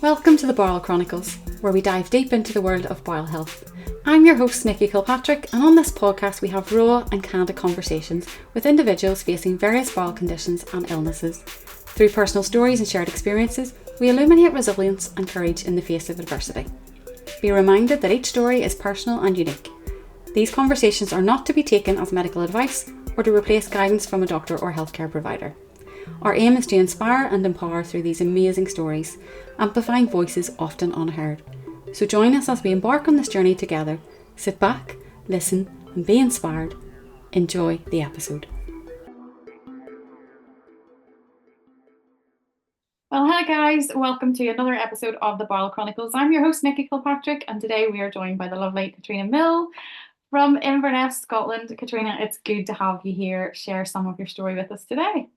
Welcome to the Bowel Chronicles, where we dive deep into the world of bowel health. I'm your host, Nikki Kilpatrick, and on this podcast we have raw and candid conversations with individuals facing various bowel conditions and illnesses. Through personal stories and shared experiences, we illuminate resilience and courage in the face of adversity. Be reminded that each story is personal and unique. These conversations are not to be taken as medical advice or to replace guidance from a doctor or healthcare provider. Our aim is to inspire and empower through these amazing stories, amplifying voices often unheard. So join us as we embark on this journey together. Sit back, listen, and be inspired. Enjoy the episode. Well, hi guys, welcome to another episode of the Bowel Chronicles. I'm your host, Nikki Kilpatrick, and today we are joined by the lovely Catriona Mill from Inverness, Scotland. Catriona, it's good to have you here. Share some of your story with us today.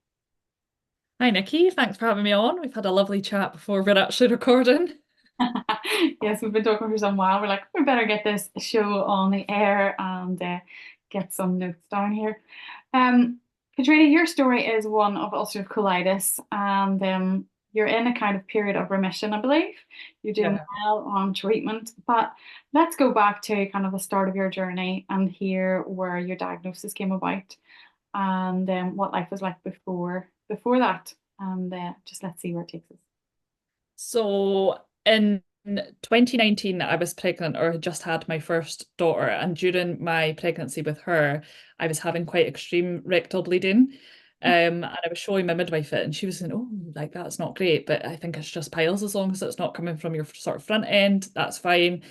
Hi Nikki, thanks for having me on. We've had a lovely chat before we're actually recording. Yes, we've been talking for some while. We're like, we better get this show on the air and get some notes down here. Catriona, your story is one of ulcerative colitis, and you're in a kind of period of remission, I believe. You're doing well on treatment, but let's go back to kind of the start of your journey and hear where your diagnosis came about and what life was like before that, and just let's see where it takes us. So in 2019, I was pregnant or had just had my first daughter, and during my pregnancy with her, I was having quite extreme rectal bleeding. And I was showing my midwife it, and she was saying, "Oh, like that's not great, but I think it's just piles as long as it's not coming from your sort of front end, that's fine."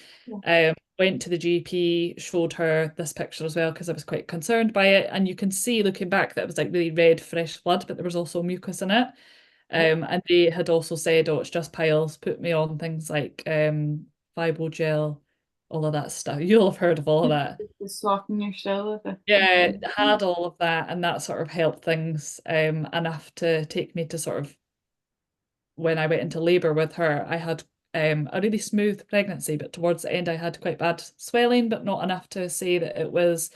Went to the GP, showed her this picture as well because I was quite concerned by it, and you can see looking back that it was like really red, fresh blood, but there was also mucus in it. And they had also said, "Oh, it's just piles." Put me on things like Fibogel, all of that stuff. You'll have heard of all of that. Just soften your still with it. Yeah, had all of that, and that sort of helped things enough to take me to sort of when I went into labour with her. I had a really smooth pregnancy, but towards the end I had quite bad swelling, but not enough to say that it was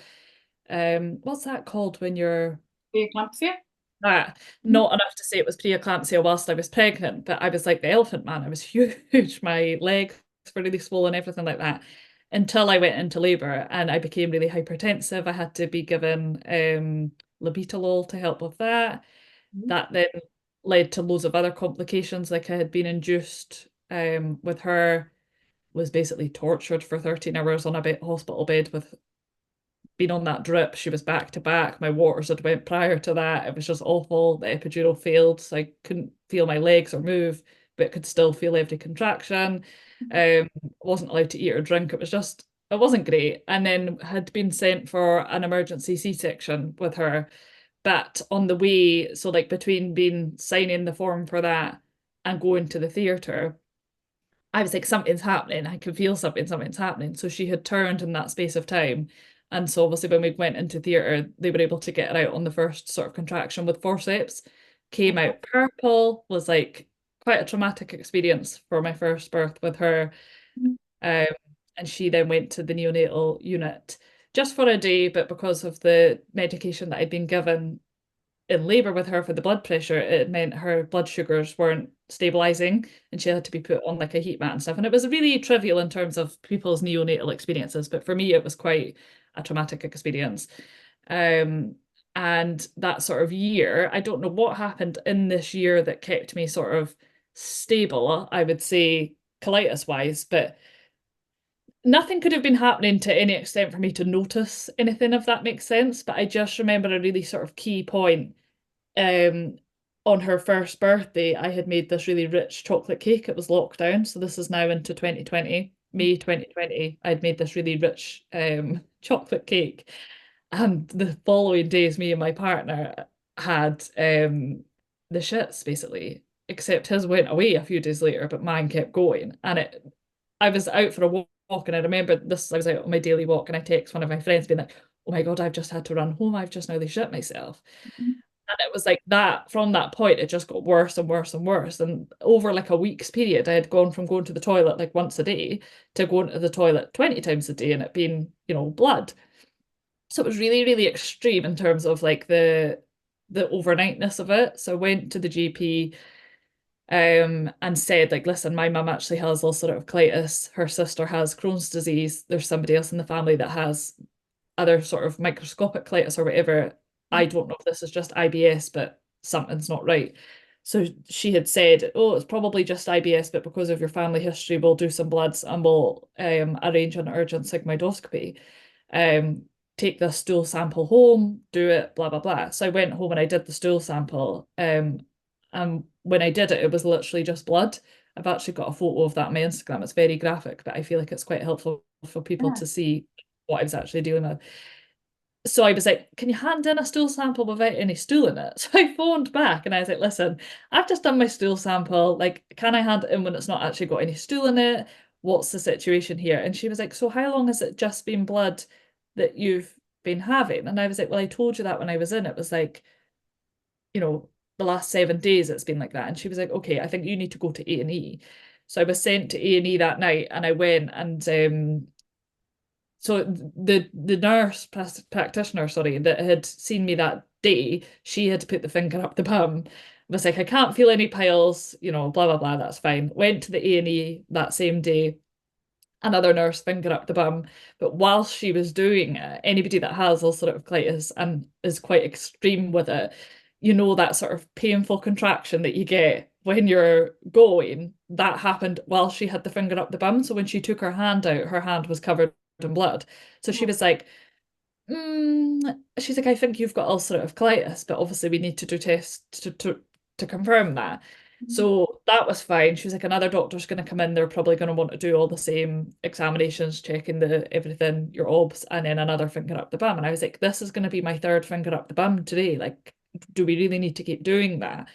what's that called when you're Preeclampsia. not enough to say it was preeclampsia whilst I was pregnant, but I was like the elephant man. I was huge. My legs were really swollen, everything like that, until I went into labour and I became really hypertensive. I had to be given labetalol to help with that. That then led to loads of other complications, like I had been induced with her, was basically tortured for 13 hours on a hospital bed with been on that drip. She was back to back. My waters had went prior to that. It was just awful. The epidural failed, so I couldn't feel my legs or move, but could still feel every contraction. Wasn't allowed to eat or drink. It wasn't great. And then had been sent for an emergency C-section with her. But on the way, so like between being signing the form for that and going to the theatre, I was like, something's happening. I can feel something's happening. So she had turned in that space of time. And so obviously when we went into theatre, they were able to get her out on the first sort of contraction with forceps. Came out purple, was like quite a traumatic experience for my first birth with her. Um, and she then went to the neonatal unit just for a day, but because of the medication that I'd been given in labour with her for the blood pressure, it meant her blood sugars weren't stabilizing and she had to be put on like a heat mat and stuff. And it was really trivial in terms of people's neonatal experiences, but for me, it was quite a traumatic experience. And that sort of year, I don't know what happened in this year that kept me sort of stable, I would say, colitis wise, but nothing could have been happening to any extent for me to notice anything, if that makes sense. But I just remember a really sort of key point. Um, on her first birthday, I had made this really rich chocolate cake. It was lockdown, so this is now into 2020, May 2020. I'd made this really rich chocolate cake. And the following days, me and my partner had the shits basically, except his went away a few days later, but mine kept going. I was out for a walk, and I remember this, I was out on my daily walk and I text one of my friends being like, "Oh my God, I've just had to run home. I've just nearly shit myself." And it was like that, from that point, it just got worse and worse and worse. And over like a week's period, I had gone from going to the toilet like once a day to going to the toilet 20 times a day and it being, blood. So it was really, really extreme in terms of like the overnightness of it. So I went to the GP, and said, like, listen, my mum actually has ulcerative colitis, her sister has Crohn's disease, there's somebody else in the family that has other sort of microscopic colitis or whatever. I don't know if this is just IBS, but something's not right. So she had said, oh, it's probably just IBS, but because of your family history, we'll do some bloods and we'll arrange an urgent sigmoidoscopy. Um, take this stool sample home, do it, blah, blah, blah. So I went home and I did the stool sample. And when I did it, it was literally just blood. I've actually got a photo of that on my Instagram. It's very graphic, but I feel like it's quite helpful for people Yeah. to see what I was actually dealing with. So I was like, can you hand in a stool sample without any stool in it? So I phoned back and I was like, listen, I've just done my stool sample. Like, can I hand it in when it's not actually got any stool in it? What's the situation here? And she was like, so how long has it just been blood that you've been having? And I was like, well, I told you that when I was in. It was like, the last 7 days it's been like that. And she was like, okay, I think you need to go to A&E. So I was sent to A&E that night and I went and so the nurse practitioner, sorry, that had seen me that day, she had put the finger up the bum, was like, I can't feel any piles, blah blah blah, that's fine. Went to the A&E that same day, another nurse finger up the bum. But whilst she was doing it, anybody that has ulcerative colitis and is quite extreme with it, that sort of painful contraction that you get when you're going, that happened while she had the finger up the bum. So when she took her hand out, her hand was covered in blood. So she was like, she's like, I think you've got ulcerative colitis, but obviously we need to do tests to confirm that. So that was fine. She was like, another doctor's going to come in. They're probably going to want to do all the same examinations, checking the everything, your obs, and then another finger up the bum. And I was like, this is going to be my third finger up the bum today. Like, do we really need to keep doing that?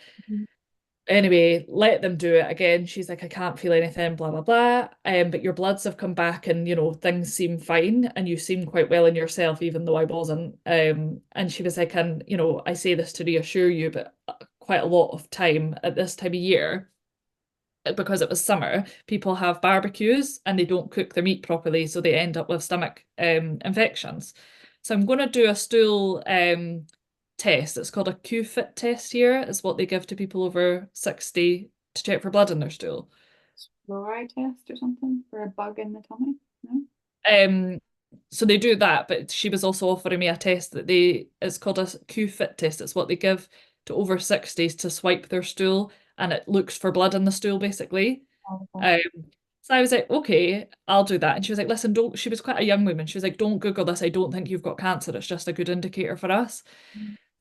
Anyway, let them do it again. She's like, I can't feel anything, blah, blah, blah. But your bloods have come back and, things seem fine and you seem quite well in yourself, even though I wasn't. And she was like, and, I say this to reassure you, but quite a lot of time at this time of year, because it was summer, people have barbecues and they don't cook their meat properly, so they end up with stomach infections. So I'm going to do a stool test. It's called a Q-fit test here. It's what they give to people over 60 to check for blood in their stool. Fluoride test or something for a bug in the tummy? No? Um, so they do that, but she was also offering me a test it's called a Q-fit test. It's what they give to over 60s to swipe their stool and it looks for blood in the stool basically. Okay. So I was like, okay, I'll do that. And she was like, listen, don't, she was quite a young woman. She was like, don't Google this. I don't think you've got cancer. It's just a good indicator for us.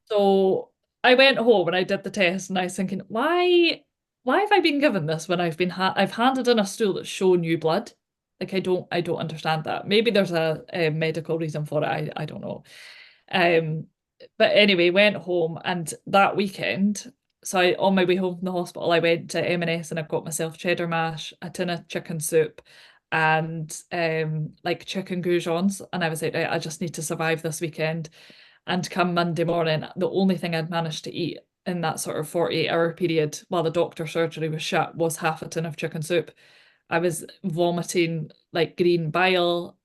So I went home and I did the test and I was thinking, why have I been given this when I've handed in a stool that's shown you blood? Like I don't understand that. Maybe there's a medical reason for it. I don't know. Um, but anyway, went home and that weekend, so on my way home from the hospital, I went to M&S and I got myself cheddar mash, a tin of chicken soup, and like chicken goujons. And I was like, right, I just need to survive this weekend. And come Monday morning, the only thing I'd managed to eat in that sort of 48-hour period while the doctor's surgery was shut was half a tin of chicken soup. I was vomiting like green bile,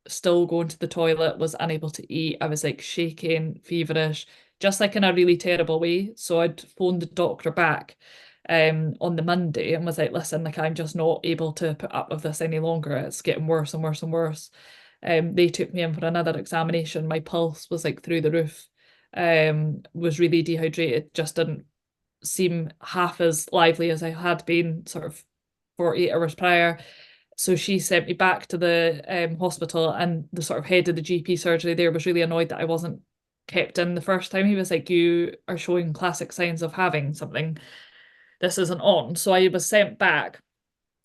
still going to the toilet, was unable to eat. I was like shaking, feverish, just like in a really terrible way. So I'd phoned the doctor back on the Monday and was like, listen, like I'm just not able to put up with this any longer. It's getting worse and worse and worse. They took me in for another examination. My pulse was like through the roof. Was really dehydrated, just didn't seem half as lively as I had been sort of 48 hours prior. So she sent me back to the hospital, and the sort of head of the GP surgery there was really annoyed that I wasn't kept in the first time. He was like, you are showing classic signs of having something. This isn't on. So I was sent back.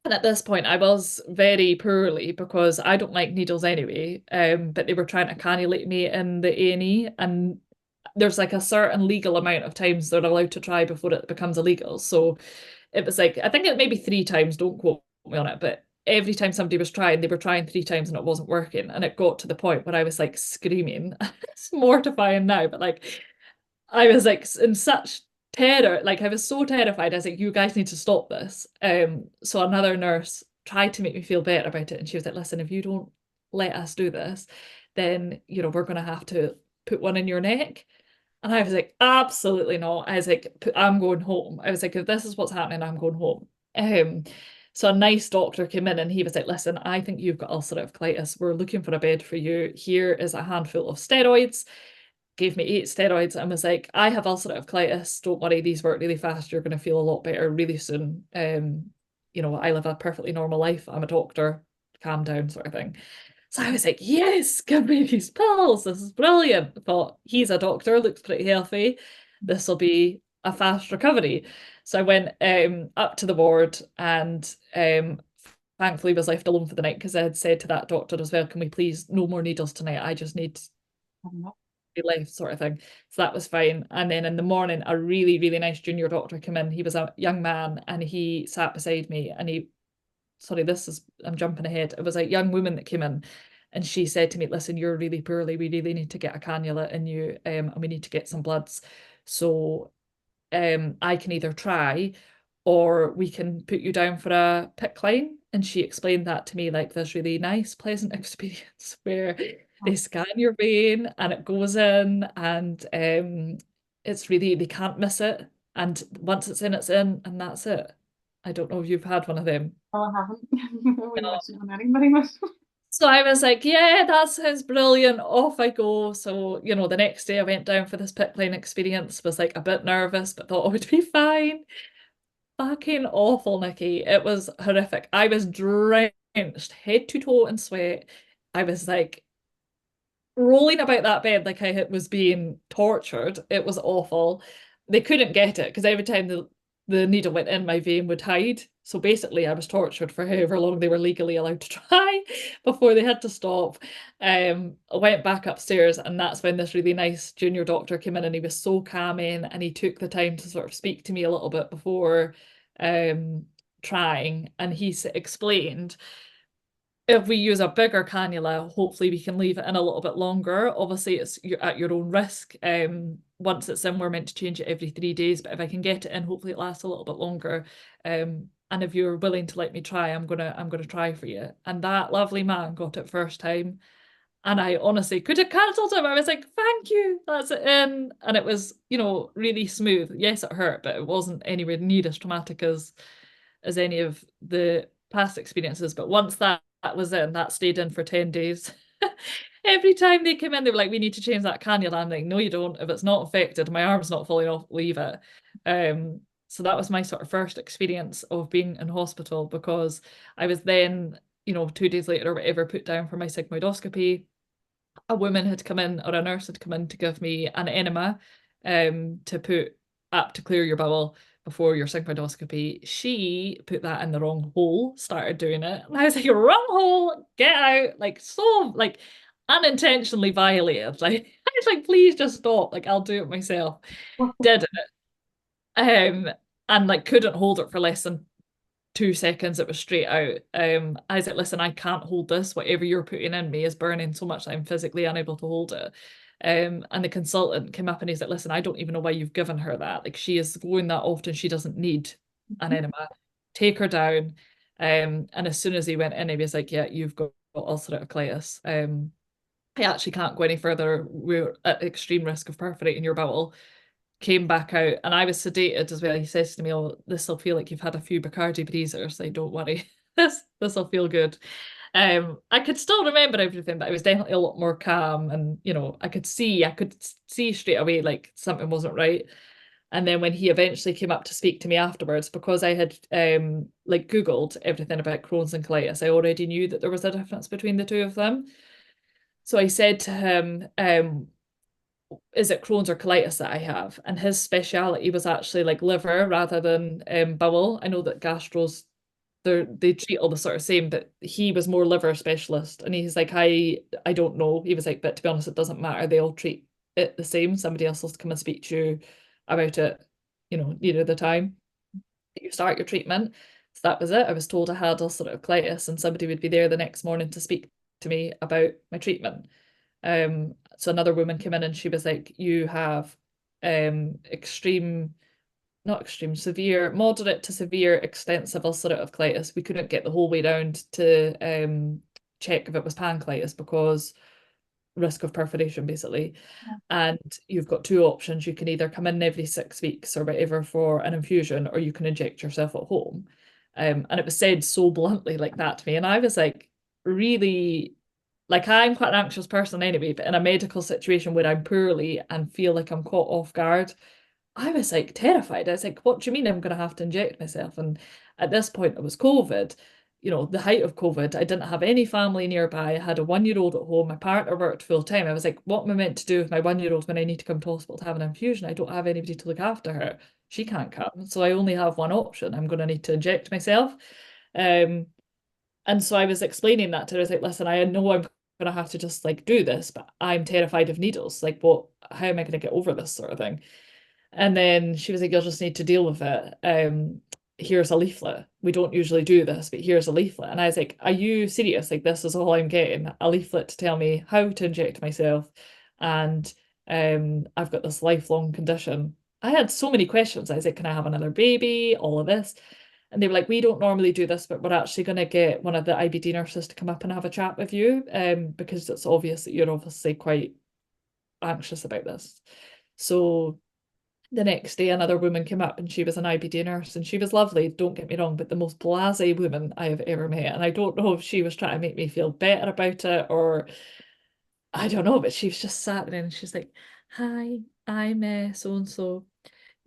And at this point, I was very poorly because I don't like needles anyway. But they were trying to cannulate me in the A&E, and there's like a certain legal amount of times they're allowed to try before it becomes illegal. So it was like, I think it maybe 3 times, don't quote me on it, but every time somebody was trying, they were trying 3 times and it wasn't working. And it got to the point where I was like screaming. It's mortifying now, but like I was like in such terror, like I was so terrified. I was like, you guys need to stop this. So another nurse tried to make me feel better about it, and she was like, listen, if you don't let us do this, then we're gonna have to put one in your neck. And I was like, absolutely not. I was like, I'm going home. I was like, if this is what's happening, I'm going home. Um, so a nice doctor came in and he was like, listen, I think you've got ulcerative colitis. We're looking for a bed for you. Here is a handful of steroids. Gave me 8 steroids and was like, I have ulcerative colitis. Don't worry, these work really fast. You're going to feel a lot better really soon. I live a perfectly normal life. I'm a doctor. Calm down, sort of thing. So I was like, yes, give me these pills. This is brilliant. I thought, he's a doctor, looks pretty healthy. This will be a fast recovery. So I went up to the ward and thankfully was left alone for the night because I had said to that doctor as well, can we please, no more needles tonight? I just need to be left, sort of thing. So that was fine. And then in the morning, a really, really nice junior doctor came in. He was a young man and he sat beside me and I'm jumping ahead. It was a young woman that came in and she said to me, listen, you're really poorly. We really need to get a cannula in you and we need to get some bloods. So I can either try or we can put you down for a PICC line. And she explained that to me like this really nice, pleasant experience where they scan your vein and it goes in and it's really, they can't miss it. And once it's in, and that's it. I don't know if you've had one of them. Oh, I haven't. I wouldn't wish it on anybody, but So I was like, yeah, that sounds brilliant. Off I go. So, the next day I went down for this pit lane experience, was like a bit nervous, but thought it would be fine. Fucking awful, Nikki. It was horrific. I was drenched head to toe in sweat. I was like rolling about that bed like I was being tortured. It was awful. They couldn't get it because every time the needle went in, my vein would hide. So basically, I was tortured for however long they were legally allowed to try before they had to stop. I went back upstairs, and that's when this really nice junior doctor came in, and he was so calming, and he took the time to sort of speak to me a little bit before trying, and he explained if we use a bigger cannula, hopefully we can leave it in a little bit longer. Obviously, it's at your own risk. Once it's in, we're meant to change it every 3 days, but if I can get it in, hopefully it lasts a little bit longer. And if you're willing to let me try, I'm gonna try for you. And that lovely man got it first time. And I honestly could have cancelled him. I was like, thank you, that's it in. And it was, really smooth. Yes, it hurt, but it wasn't anywhere near as traumatic as any of the past experiences. But once that was in, that stayed in for 10 days. Every time they came in, they were like, we need to change that cannula. I'm like, no, you don't. If it's not affected, my arm's not falling off, leave it. So that was my sort of first experience of being in hospital because I was then, 2 days later or whatever, put down for my sigmoidoscopy. A woman had come in or a nurse had come in to give me an enema to put up to clear your bowel before your sigmoidoscopy. She put that in the wrong hole, started doing it. And I was like, wrong hole, get out. Like, so, like, unintentionally violated. Like, I was like, please just stop. Like, I'll do it myself. Did it. And like, couldn't hold it for less than 2 seconds. It was straight out. I was like, listen, I can't hold this. Whatever you're putting in me is burning so much that I'm physically unable to hold it. And the consultant came up and he's like, listen, I don't even know why you've given her that. Like, she is going that often, she doesn't need an enema. Take her down. And as soon as he went in, he was like, yeah, you've got ulcerative colitis. I actually can't go any further. We're at extreme risk of perforating your bowel. Came back out and I was sedated as well. He says to me, oh, this will feel like you've had a few Bacardi breezers. Like, don't worry, this will feel good. I could still remember everything, but I was definitely a lot more calm and I could see straight away like something wasn't right. And then when he eventually came up to speak to me afterwards, because I had like Googled everything about Crohn's and colitis, I already knew that there was a difference between the two of them. So I said to him, is it Crohn's or colitis that I have? And his speciality was actually like liver rather than bowel. I know that gastros they treat all the sort of same, but he was more liver specialist. And he's like, I don't know. He was like, but to be honest, it doesn't matter. They all treat it the same. Somebody else will come and speak to you about it, near the time you start your treatment. So that was it. I was told I had ulcerative colitis and somebody would be there the next morning to speak to me about my treatment. So another woman came in and she was like, you have not extreme, severe, moderate to severe extensive ulcerative colitis. We couldn't get the whole way round to check if it was pancreatitis because risk of perforation, basically. And you've got two options. You can either come in every 6 weeks or whatever for an infusion, or you can inject yourself at home. And it was said so bluntly like that to me. And I was like, really, like, I'm quite an anxious person anyway, but in a medical situation where I'm poorly and feel like I'm caught off guard, I was like terrified. I was like, what do you mean I'm going to have to inject myself? And at this point, it was COVID, the height of COVID. I didn't have any family nearby. I had a 1-year-old at home. My partner worked full time. I was like, what am I meant to do with my 1-year-old when I need to come to hospital to have an infusion? I don't have anybody to look after her. She can't come. So I only have one option. I'm going to need to inject myself. And so I was explaining that to her. I was like, listen, I know I'm going to have to just like do this, but I'm terrified of needles. Like, how am I going to get over this sort of thing? And then she was like, you'll just need to deal with it. Here's a leaflet. We don't usually do this, but here's a leaflet. And I was like, are you serious? Like, this is all I'm getting, a leaflet to tell me how to inject myself. And I've got this lifelong condition. I had so many questions. I was like, can I have another baby? All of this. And they were like, we don't normally do this, but we're actually going to get one of the IBD nurses to come up and have a chat with you, because it's obvious that you're obviously quite anxious about this. So the next day, another woman came up and she was an IBD nurse and she was lovely, don't get me wrong, but the most blasé woman I have ever met. And I don't know if she was trying to make me feel better about it or I don't know, but she was just sat there and she's like, hi, I'm so-and-so.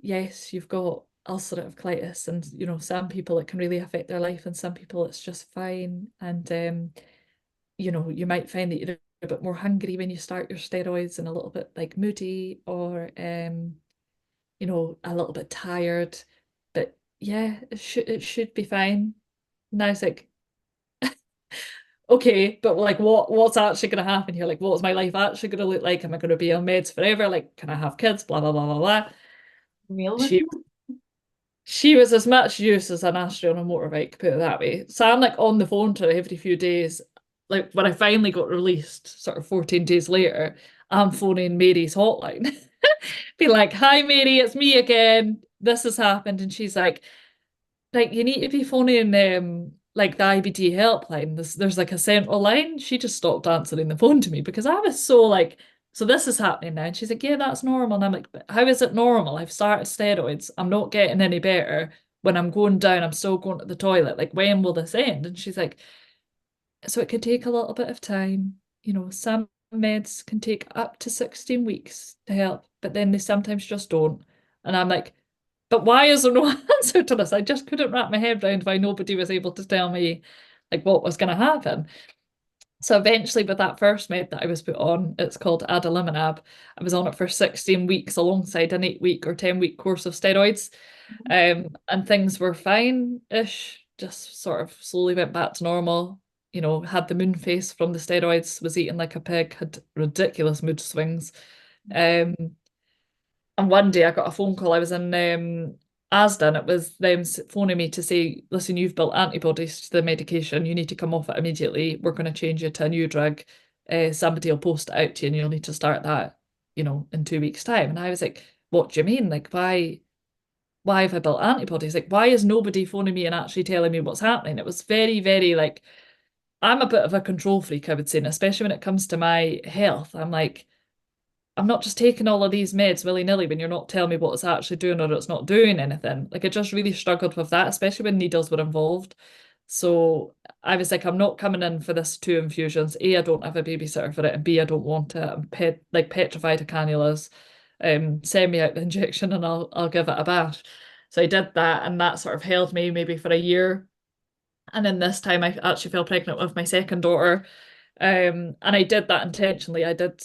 Yes, you've got ulcerative colitis, and some people it can really affect their life and some people it's just fine. And you might find that you're a bit more hungry when you start your steroids and a little bit like moody or a little bit tired, but yeah, it should be fine. And I was like, okay, but like what's actually gonna happen here? Like what's my life actually gonna look like? Am I gonna be on meds forever? Like, can I have kids? Blah blah blah blah blah. Real with She she was as much use as an Astro on a motorbike, put it that way. So I'm like on the phone to her every few days. Like when I finally got released, sort of 14 days later, I'm phoning Mary's hotline. Be like, hi Mary, it's me again. This has happened. And she's like you need to be phoning like the IBD helpline. There's like a central line. She just stopped answering the phone to me because I was so like, so this is happening now. And she's like, yeah, that's normal. And I'm like, but how is it normal? I've started steroids. I'm not getting any better. When I'm going down, I'm still going to the toilet. Like, when will this end? And she's like, so it could take a little bit of time. Some meds can take up to 16 weeks to help, but then they sometimes just don't. And I'm like, but why is there no answer to this? I just couldn't wrap my head around why nobody was able to tell me like what was going to happen. So eventually with that first med that I was put on, it's called adalimumab. I was on it for 16 weeks alongside an 8-week or 10-week course of steroids. And things were fine-ish, just sort of slowly went back to normal. Had the moon face from the steroids, was eating like a pig, had ridiculous mood swings. Um, and one day I got a phone call. I was in Asda, and it was them phoning me to say, listen, you've built antibodies to the medication. You need to come off it immediately. We're going to change you to a new drug. Somebody will post it out to you and you'll need to start that, in 2 weeks' time. And I was like, what do you mean? Like, why have I built antibodies? Like, why is nobody phoning me and actually telling me what's happening? It was very, very like, I'm a bit of a control freak, I would say, and especially when it comes to my health. I'm like, I'm not just taking all of these meds willy-nilly when you're not telling me what it's actually doing or it's not doing anything. Like I just really struggled with that, especially when needles were involved. So I was like, I'm not coming in for this 2 infusions. A, I don't have a babysitter for it, and B, I don't want it. I'm petrified of cannulas. Send me out the injection and I'll give it a bash. So I did that, and that sort of held me maybe for a year. And then this time I actually fell pregnant with my second daughter. And I did that intentionally. I did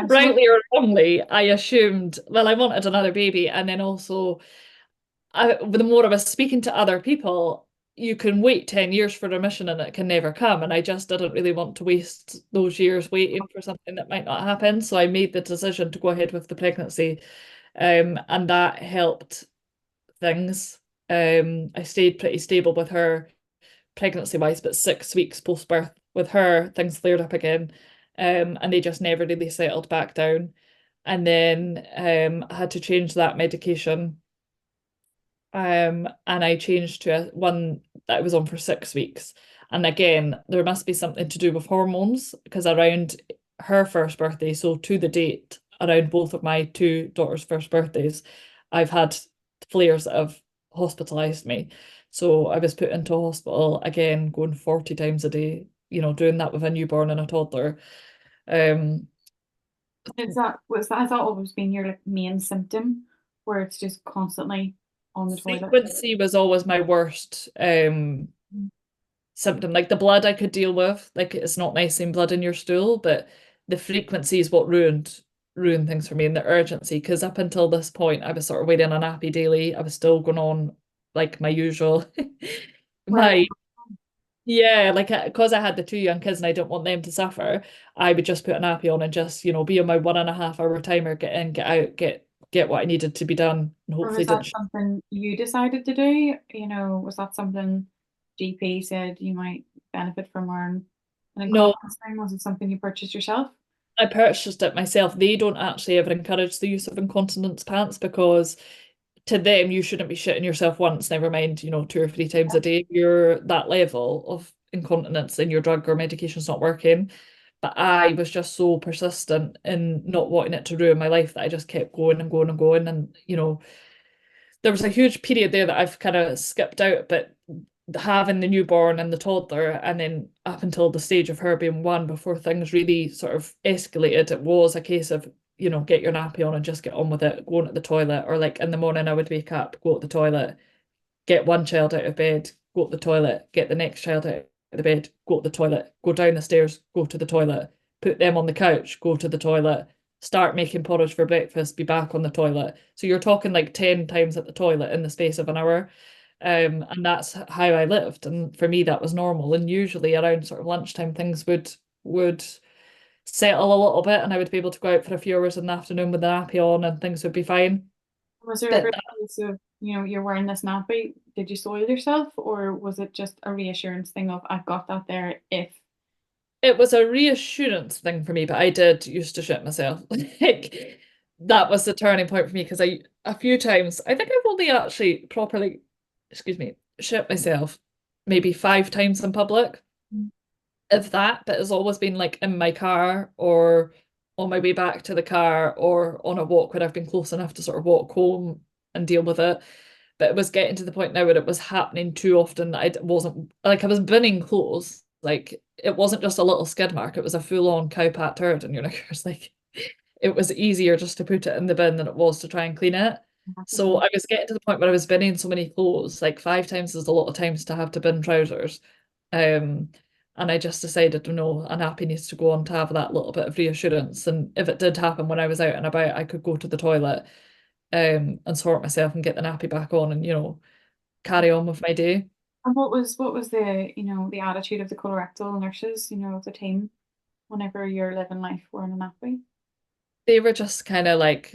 rightly or wrongly, I assumed, well, I wanted another baby. And then also, the more I was speaking to other people, you can wait 10 years for remission and it can never come. And I just didn't really want to waste those years waiting for something that might not happen. So I made the decision to go ahead with the pregnancy. And that helped things. I stayed pretty stable with her pregnancy wise, but 6 weeks post birth with her, things flared up again. And they just never really settled back down. And then I had to change that medication. And I changed to one that I was on for 6 weeks. And again, there must be something to do with hormones, because around her first birthday, so to the date, around both of my two daughters' first birthdays, I've had flares that have hospitalized me. So I was put into hospital again, going 40 times a day, doing that with a newborn and a toddler. Um, Has that always been your like main symptom where it's just constantly on the toilet? Frequency was always my worst symptom. Like the blood I could deal with, like it's not nice seeing blood in your stool, but the frequency is what ruined things for me, and the urgency. Because up until this point, I was sort of wearing a nappy daily. I was still going on like my usual, Right. my yeah, like because I had the two young kids and I didn't want them to suffer. I would just put a nappy on and just be on my 1.5 hour timer, get in, get out, get what I needed to be done, and Or hopefully was didn't. that something you decided to do? Was that something GP said you might benefit from wearing an No, incontinence thing? Was it something you purchased yourself? I purchased it myself. They don't actually ever encourage the use of incontinence pants because to them you shouldn't be shitting yourself once, never mind, 2 or 3 times a day. You're that level of incontinence and your drug or medication's not working. But I was just so persistent in not wanting it to ruin my life that I just kept going and going and going. And, there was a huge period there that I've kind of skipped out, but having the newborn and the toddler, and then up until the stage of her being one, before things really sort of escalated, it was a case of, get your nappy on and just get on with it, going to the toilet, or like in the morning I would wake up, go to the toilet, get one child out of bed, go to the toilet, get the next child out of the bed, go to the toilet, go down the stairs, go to the toilet, put them on the couch, go to the toilet, start making porridge for breakfast, be back on the toilet. So you're talking like 10 times at the toilet in the space of an hour. And that's how I lived. And for me, that was normal. And usually around sort of lunchtime, things would settle a little bit, and I would be able to go out for a few hours in the afternoon with the nappy on, and things would be fine. Was there ever But a case of, you're wearing this nappy, did you soil yourself, or was it just a reassurance thing of I've got that there if it was a reassurance thing for me, but I did used to shit myself. Like that was the turning point for me, because I a few times, I think I've only actually properly, excuse me, shit myself maybe 5 times in public, if that, but it's always been like in my car or on my way back to the car or on a walk when I've been close enough to sort of walk home and deal with it. But it was getting to the point now where it was happening too often that I wasn't like I was binning clothes. Like it wasn't just a little skid mark, it was a full-on cowpat turd in your knickers. Like it was easier just to put it in the bin than it was to try and clean it. So I was getting to the point where I was binning so many clothes, like 5 times is a lot of times to have to bin trousers. Um, and I just decided, no, a nappy needs to go on to have that little bit of reassurance. And if it did happen when I was out and about, I could go to the toilet and sort myself and get the nappy back on and, carry on with my day. And what was the the attitude of the colorectal nurses, of the team whenever you're living life wearing a nappy? They were just kind of like,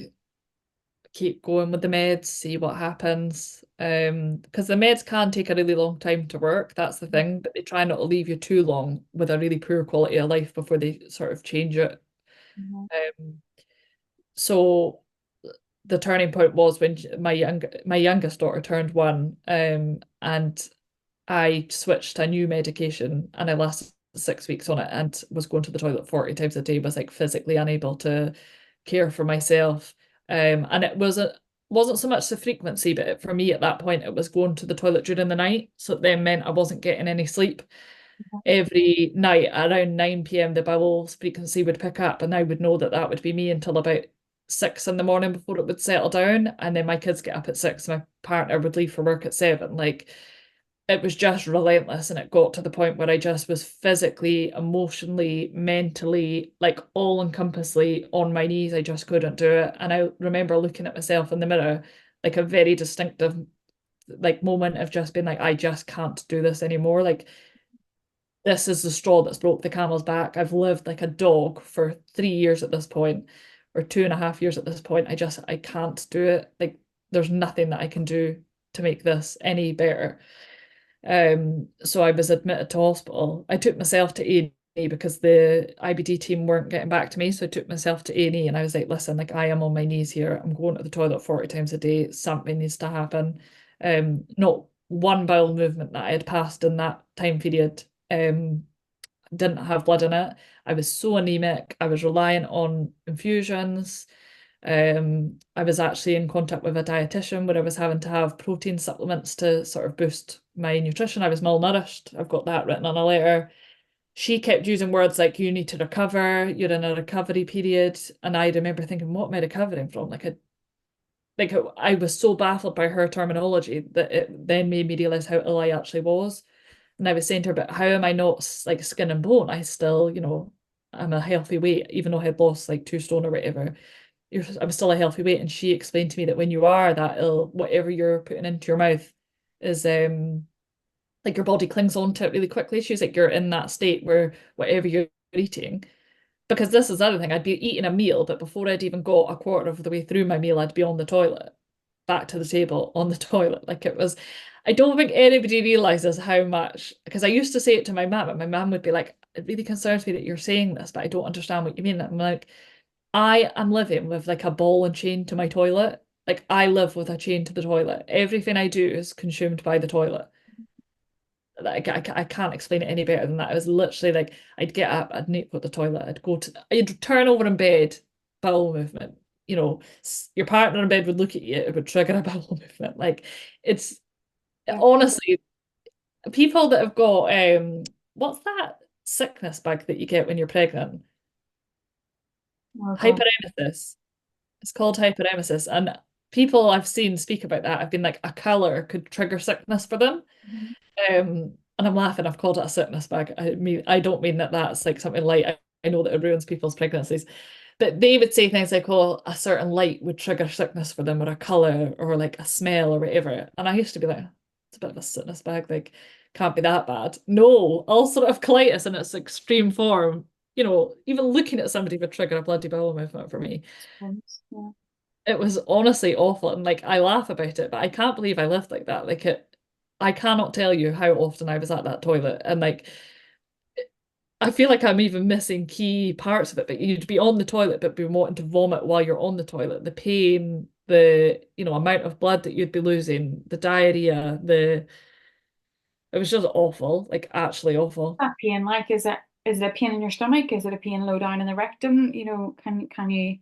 keep going with the meds, see what happens. Because the meds can take a really long time to work, that's the thing, but they try not to leave you too long with a really poor quality of life before they sort of change it. Mhm. Um, so the turning point was when my youngest daughter turned one, and I switched to a new medication, and I lasted 6 weeks on it and was going to the toilet 40 times a day, was like physically unable to care for myself. And it wasn't so much the frequency, but for me at that point it was going to the toilet during the night. So it then meant I wasn't getting any sleep. Every night around 9 p.m. the bowel frequency would pick up, and I would know that that would be me until about 6 in the morning before it would settle down. And then my kids get up at 6, my partner would leave for work at 7. Like it was just relentless, and it got to the point where I just was physically, emotionally, mentally, like all encompassingly on my knees. I just couldn't do it. And I remember looking at myself in the mirror, like a very distinctive like moment of just being like, I just can't do this anymore. Like this is the straw that's broke the camel's back. I've lived like a dog for 3 years at this point, or 2.5 years at this point. I can't do it. Like there's nothing that I can do to make this any better. So I was admitted to hospital. I took myself to A&E because the IBD team weren't getting back to me. So I took myself to A&E, and I was like, listen, like I am on my knees here. I'm going to the toilet 40 times a day. Something needs to happen. Not one bowel movement that I had passed in that time period didn't have blood in it. I was so anemic. I was reliant on infusions. I was actually in contact with a dietitian where I was having to have protein supplements to sort of boost my nutrition. I was malnourished. I've got that written on a letter. She kept using words like, you need to recover, you're in a recovery period. And I remember thinking, what am I recovering from? I was so baffled by her terminology that it then made me realize how ill I actually was. And I was saying to her, but how am I not like skin and bone? I still, I'm a healthy weight, even though I had lost like 2 stone or whatever. I'm still a healthy weight. And she explained to me that when you are that ill, whatever you're putting into your mouth is like your body clings onto it really quickly. She was like, you're in that state where whatever you're eating, because this is the other thing, I'd be eating a meal, but before I'd even got a quarter of the way through my meal, I'd be on the toilet, back to the table, on the toilet. Like it was, I don't think anybody realizes how much, because I used to say it to my mum, and my mum would be like, it really concerns me that you're saying this, but I don't understand what you mean. I'm like, I am living with like a ball and chain to my toilet. Like I live with a chain to the toilet. Everything I do is consumed by the toilet. Like I can't explain it any better than that. It was literally like I'd get up, I'd need to go to the toilet, I'd turn over in bed, bowel movement. Your partner in bed would look at you, it would trigger a bowel movement. Like it's honestly, people that have got what's that sickness bug that you get when you're pregnant? Oh, God. Hyperemesis. It's called hyperemesis, and people I've seen speak about that have been like a colour could trigger sickness for them. And I'm laughing, I've called it a sickness bag. I don't mean that that's like something light. I know that it ruins people's pregnancies. But they would say things like, oh, a certain light would trigger sickness for them, or a colour, or like a smell, or whatever. And I used to be like, it's a bit of a sickness bag, like, can't be that bad. No, ulcerative colitis in its extreme form, even looking at somebody would trigger a bloody bowel movement for me. Yeah. It was honestly awful. And like I laugh about it, but I can't believe I lived like that. I cannot tell you how often I was at that toilet. And like I feel like I'm even missing key parts of it, but you'd be on the toilet but be wanting to vomit while you're on the toilet. The pain, the amount of blood that you'd be losing, the diarrhea, it was just awful, like actually awful. That pain, like, is it a pain in your stomach? Is it a pain low down in the rectum? Can you?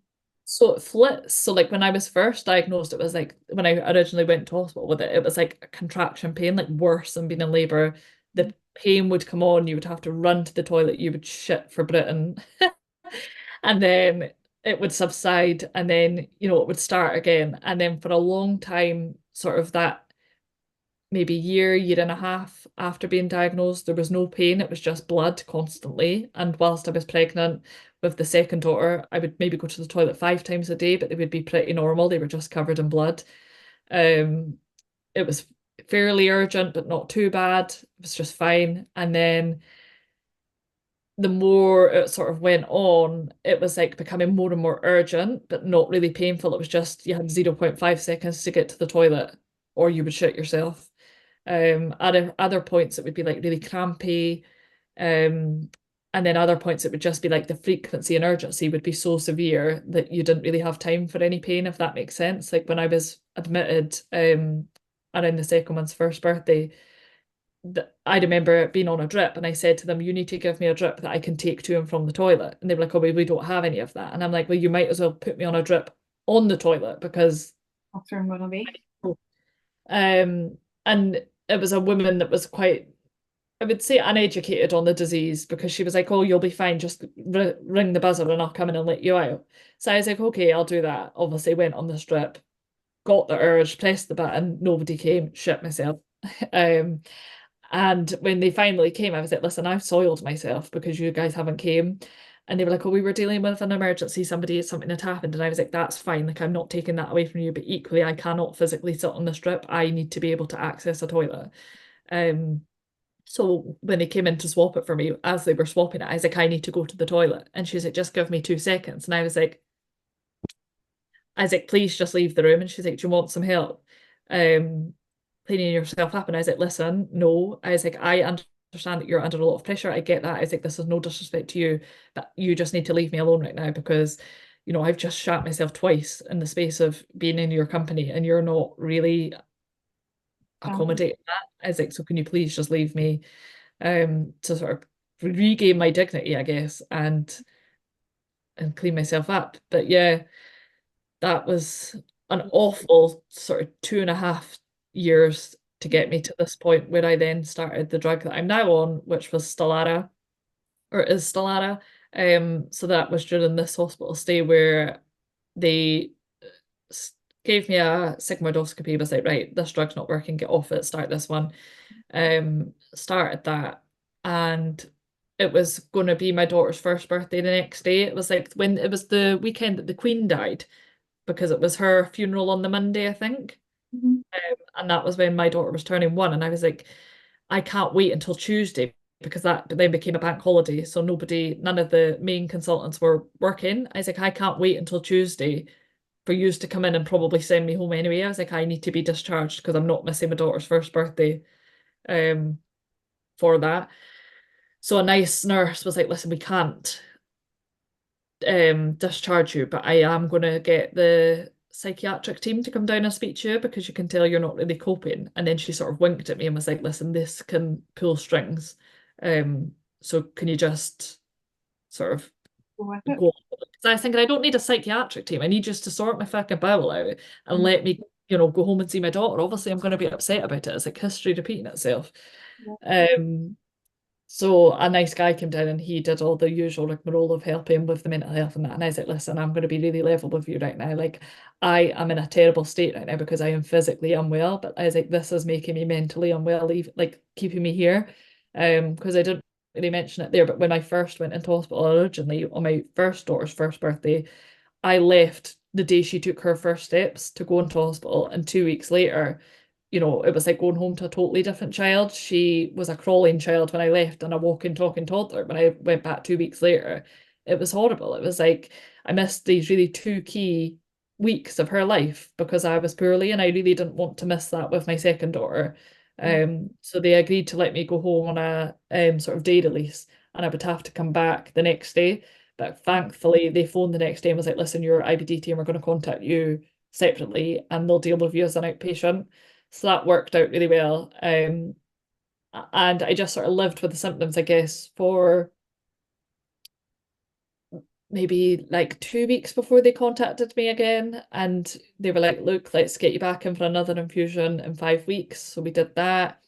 So it flips. So like when I was first diagnosed, it was like when I originally went to hospital with it, it was like a contraction pain, like worse than being in labor. The pain would come on, you would have to run to the toilet, you would shit for Britain. And then it would subside, and then, it would start again. And then for a long time, sort of that maybe year and a half after being diagnosed, there was no pain. It was just blood constantly. And whilst I was pregnant with the second daughter, I would maybe go to the toilet 5 times a day, but they would be pretty normal. They were just covered in blood. It was fairly urgent, but not too bad. It was just fine. And then the more it sort of went on, it was like becoming more and more urgent, but not really painful. It was just you had 0.5 seconds to get to the toilet, or you would shit yourself. Other points it would be like really crampy. And then other points it would just be like the frequency and urgency would be so severe that you didn't really have time for any pain, if that makes sense. Like when I was admitted around the second one's first birthday, I remember being on a drip, and I said to them, you need to give me a drip that I can take to and from the toilet. And they were like, oh, we don't have any of that. And I'm like, well, you might as well put me on a drip on the toilet, because That's where I'm gonna be. and it was a woman that was quite, I would say, uneducated on the disease, because she was like, oh, you'll be fine, just ring the buzzer and I'll come in and let you out. So I was like, okay, I'll do that. Obviously went on the strip, got the urge, pressed the button, nobody came, shit myself. And when they finally came, I was like, listen, I've soiled myself because you guys haven't came. And they were like, oh, we were dealing with an emergency, something had happened. And I was like, that's fine, like I'm not taking that away from you, but equally I cannot physically sit on the strip. I need to be able to access a toilet. So when they came in to swap it for me, as they were swapping it, I was like, I need to go to the toilet. And she's like, just give me 2 seconds. And I was like, please just leave the room. And she's like, do you want some help cleaning yourself up? And I was like, listen, no. I was like, I understand that you're under a lot of pressure. I get that. I was like, this is no disrespect to you, but you just need to leave me alone right now, because, I've just shat myself twice in the space of being in your company, and you're not really accommodating that. I was like, so can you please just leave me? to sort of regain my dignity, I guess, and clean myself up. But yeah, that was an awful sort of 2.5 years to get me to this point where I then started the drug that I'm now on, which was Stelara, or is Stelara. So that was during this hospital stay where they gave me a sigmoidoscopy, was like, right, this drug's not working, get off it, start this one. Started that, and it was going to be my daughter's first birthday the next day. It was like when it was the weekend that the Queen died, because it was her funeral on the Monday, I think. Mhm. And that was when my daughter was turning 1, and I was like, I can't wait until Tuesday, because that then became a bank holiday, so none of the main consultants were working. I was like, I can't wait until Tuesday for you to come in and probably send me home anyway. I was like, I need to be discharged because I'm not missing my daughter's first birthday for that. So a nice nurse was like, listen, we can't discharge you, but I am going to get the psychiatric team to come down and speak to you because you can tell you're not really coping. And then she sort of winked at me and was like, listen, this can pull strings. So can you just sort of Go with it. go? Because I was thinking, I don't need a psychiatric team. I need just to sort my fucking bowel out and let me, go home and see my daughter. Obviously, I'm going to be upset about it. It's like history repeating itself. Yeah. So a nice guy came down and he did all the usual rigmarole of helping with the mental health and that. And I was like, listen, I'm going to be really level with you right now. Like, I am in a terrible state right now because I am physically unwell. But I was like, this is making me mentally unwell, like keeping me here. Because I didn't really mention it there, but when I first went into hospital originally on my first daughter's first birthday, I left the day she took her first steps to go into hospital, and 2 weeks later, it was like going home to a totally different child. She was a crawling child when I left and a walking, talking toddler when I went back 2 weeks later. It was horrible. It was like I missed these really 2 key weeks of her life because I was poorly, and I really didn't want to miss that with my second daughter. So they agreed to let me go home on a sort of day release, and I would have to come back the next day. But thankfully, they phoned the next day and was like, listen, your IBD team are going to contact you separately and they'll deal with you as an outpatient. So that worked out really well. And I just sort of lived with the symptoms, I guess, for maybe like 2 weeks before they contacted me again. And they were like, look, let's get you back in for another infusion in 5 weeks. So we did that.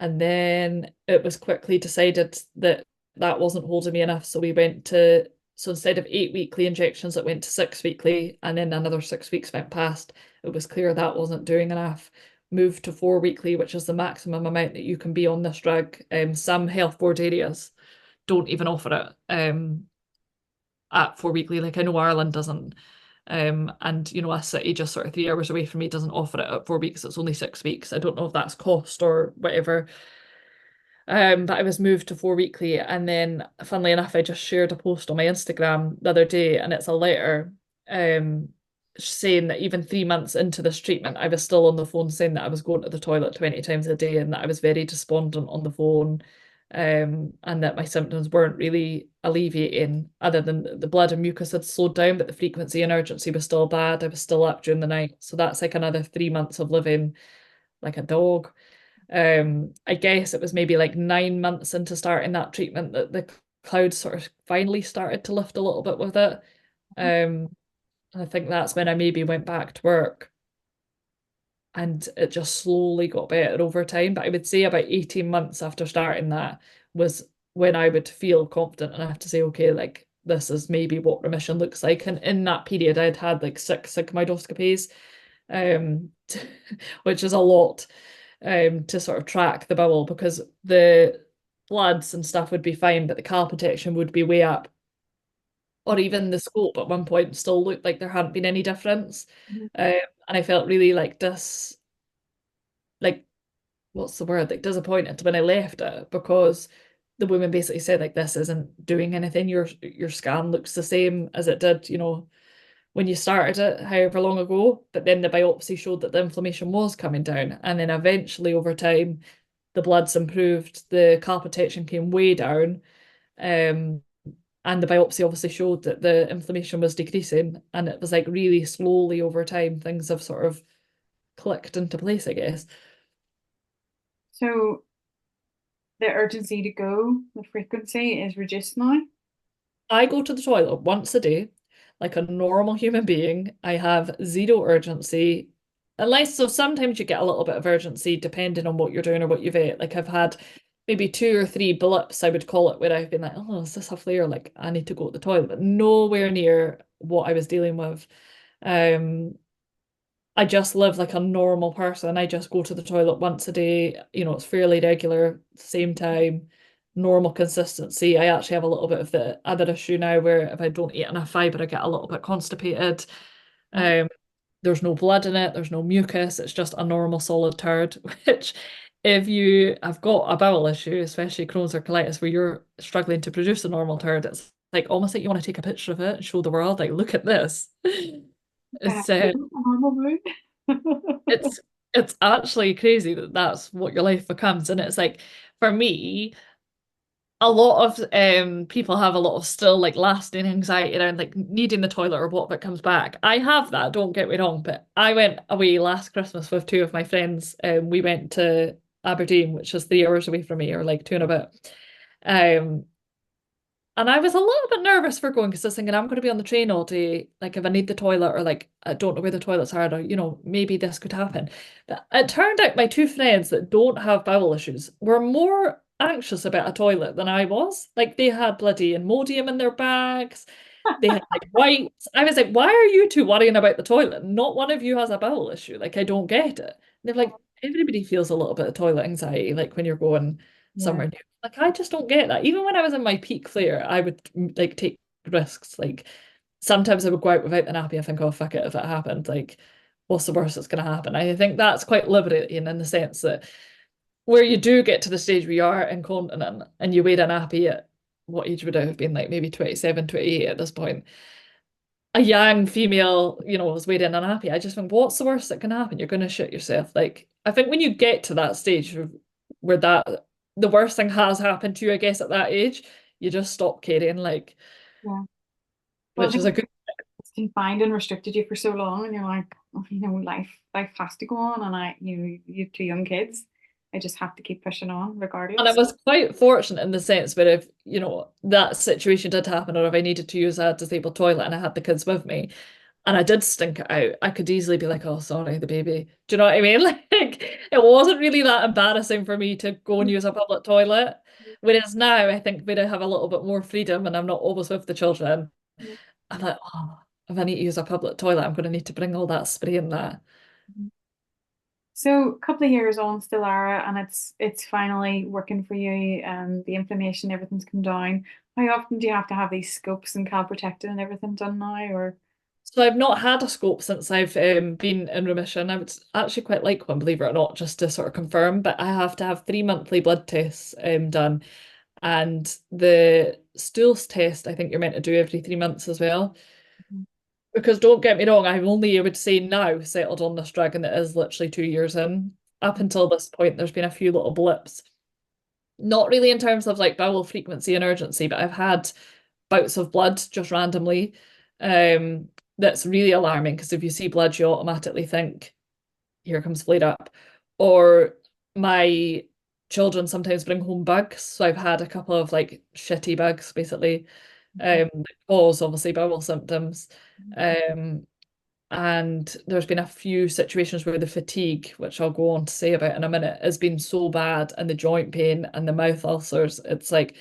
And then it was quickly decided that that wasn't holding me enough. So instead of 8 weekly injections, it went to 6 weekly, and then another 6 weeks went past. It was clear that wasn't doing enough. Moved to 4 weekly, which is the maximum amount that you can be on this drug. Some health board areas don't even offer it at 4 weekly. Like I know Ireland doesn't. And a city just sort of 3 hours away from me doesn't offer it at 4 weeks. It's only 6 weeks. I don't know if that's cost or whatever. But I was moved to 4 weekly, and then funnily enough, I just shared a post on my Instagram the other day, and it's a letter saying that even 3 months into this treatment, I was still on the phone saying that I was going to the toilet 20 times a day and that I was very despondent on the phone, and that my symptoms weren't really alleviating, other than the blood and mucus had slowed down, but the frequency and urgency was still bad. I was still up during the night. So that's like another 3 months of living like a dog. I guess it was maybe like 9 months into starting that treatment that the clouds sort of finally started to lift a little bit with it. I think that's when I maybe went back to work, and it just slowly got better over time. But I would say about 18 months after starting that was when I would feel confident enough to say, okay, like this is maybe what remission looks like. And in that period, I'd had like 6 sigmoidoscopies, which is a lot to sort of track the bowel, because the bloods and stuff would be fine, but the cal protection would be way up. Or even the scope at one point still looked like there hadn't been any difference. And I felt really like like, what's the word? Like disappointed when I left it, because the woman basically said, like, this isn't doing anything. Your scan looks the same as it did, when you started it however long ago, but then the biopsy showed that the inflammation was coming down. And then eventually over time, the bloods improved, the cal protection came way down. And the biopsy obviously showed that the inflammation was decreasing. And it was like really slowly over time, things have sort of clicked into place, I guess. So the urgency to go, the frequency is reduced now? I go to the toilet once a day, like a normal human being. I have zero urgency. Unless, so sometimes you get a little bit of urgency depending on what you're doing or what you've ate. Like I've had maybe 2 or 3 blips, I would call it, where I've been like, oh, is this a flare? Like I need to go to the toilet, but nowhere near what I was dealing with. Um, I just live like a normal person. I just go to the toilet once a day. It's fairly regular, same time, normal consistency. I actually have a little bit of the other issue now where if I don't eat enough fiber, I get a little bit constipated. Um, there's no blood in it, there's no mucus, it's just a normal solid turd, which if you have got a bowel issue, especially Crohn's or colitis, where you're struggling to produce a normal turd, it's like almost like you want to take a picture of it and show the world, like, look at this. It's Normal mood. it's it's actually crazy that that's what your life becomes. And it's like, for me, a lot of people have a lot of still like lasting anxiety around like needing the toilet or what if it comes back. I have that, don't get me wrong, but I went away last Christmas with 2 of my friends. We went to Aberdeen, which is 3 hours away from me, or like 2 and a bit. Um, and I was a little bit nervous for going because I was thinking I'm going to be on the train all day. Like if I need the toilet or like I don't know where the toilets are, or maybe this could happen. But it turned out my 2 friends that don't have bowel issues were more anxious about a toilet than I was. Like they had bloody Imodium in their bags. They had like wipes. I was like, why are you two worrying about the toilet? Not one of you has a bowel issue. Like I don't get it. And they're like, everybody feels a little bit of toilet anxiety, like when you're going Yeah. somewhere new. Like I just don't get that. Even when I was in my peak flare, I would like take risks. Like sometimes I would go out without the nappy and think, oh fuck it, if it happened, like what's the worst that's gonna happen? I think that's quite liberating in the sense that where you do get to the stage where you are incontinent and you wear a nappy at what age would I have been, like maybe 27, 28 at this point. A young female, was wearing a nappy. I just think, what's the worst that can happen? You're gonna shit yourself. Like I think when you get to that stage where that the worst thing has happened to you, I guess at that age, you just stop caring, like, Yeah. Well, I which is think a good. it's confined and restricted you for so long, and you're like, oh, life has to go on, and you have 2 young kids. I just have to keep pushing on And I regardless. was quite fortunate in the sense where if, that situation did happen, or if I needed to use a disabled toilet and I had the kids with me and I did stink it out, I could easily be like, oh, sorry, the baby. Do you know what I mean? Like, it wasn't really that embarrassing for me to go and use a public toilet. Whereas now, I think where I have a little bit more freedom and I'm not always with the children, I'm like, oh, if I need to use a public toilet, I'm going to need to bring all that spray and that. So a couple of years on still Lara, and it's finally working for you, and the inflammation, everything's come down. How often do you have to have these scopes and calprotectin and everything done now, or? So I've not had a scope since I've been in remission. I would actually quite like one, believe it or not, just to sort of confirm. But I have to have 3 monthly blood tests done, and the stools test I think you're meant to do every 3 months as well. Because don't get me wrong, I've only, I would say now, settled on this drug, and it is literally 2 years in. Up until this point, there's been a few little blips. Not really in terms of like bowel frequency and urgency, but I've had bouts of blood just randomly. That's really alarming because if you see blood, you automatically think, here comes flare up. Or my children sometimes bring home bugs. So I've had a couple of like shitty bugs basically, that cause obviously bowel symptoms. Um, and there's been a few situations where the fatigue, which I'll go on to say about in a minute, has been so bad, and the joint pain and the mouth ulcers. It's like,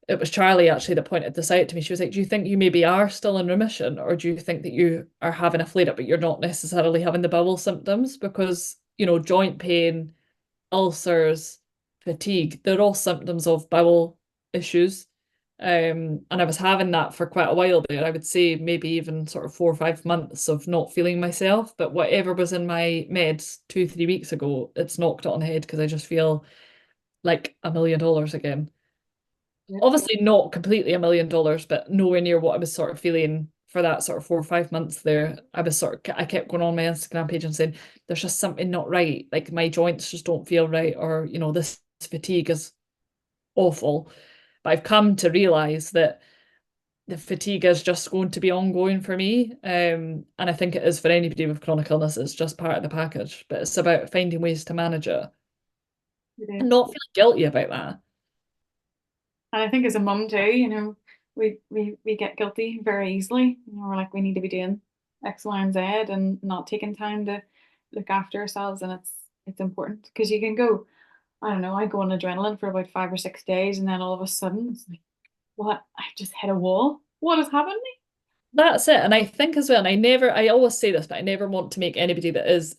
it was Charlie actually that pointed this out to me. She was like, do you think you maybe are still in remission, or do you think that you are having a flare up, but you're not necessarily having the bowel symptoms? Because, joint pain, ulcers, fatigue, they're all symptoms of bowel issues. And I was having that for quite a while there. I would say maybe even sort of 4 or 5 months of not feeling myself. But whatever was in my meds 2, 3 weeks ago, it's knocked it on the head because I just feel like $1 million again. Obviously not completely $1 million, but nowhere near what I was sort of feeling for that sort of 4 or 5 months there. I kept going on my Instagram page and saying, there's just something not right. Like my joints just don't feel right, or, this fatigue is awful. But I've come to realize that the fatigue is just going to be ongoing for me. And I think it is for anybody with chronic illness. It's just part of the package, but it's about finding ways to manage it. It and is. not feeling guilty about that. And I think as a mum too, you know, we get guilty very easily. You know, we're like, we need to be doing X, Y, and Z and not taking time to look after ourselves. And it's important because you can go, I don't know, I go on adrenaline for about 5 or 6 days, and then all of a sudden it's like, what? I've just hit a wall. What has happened to me? That's it. And I think as well, and I always say this, but I never want to make anybody that is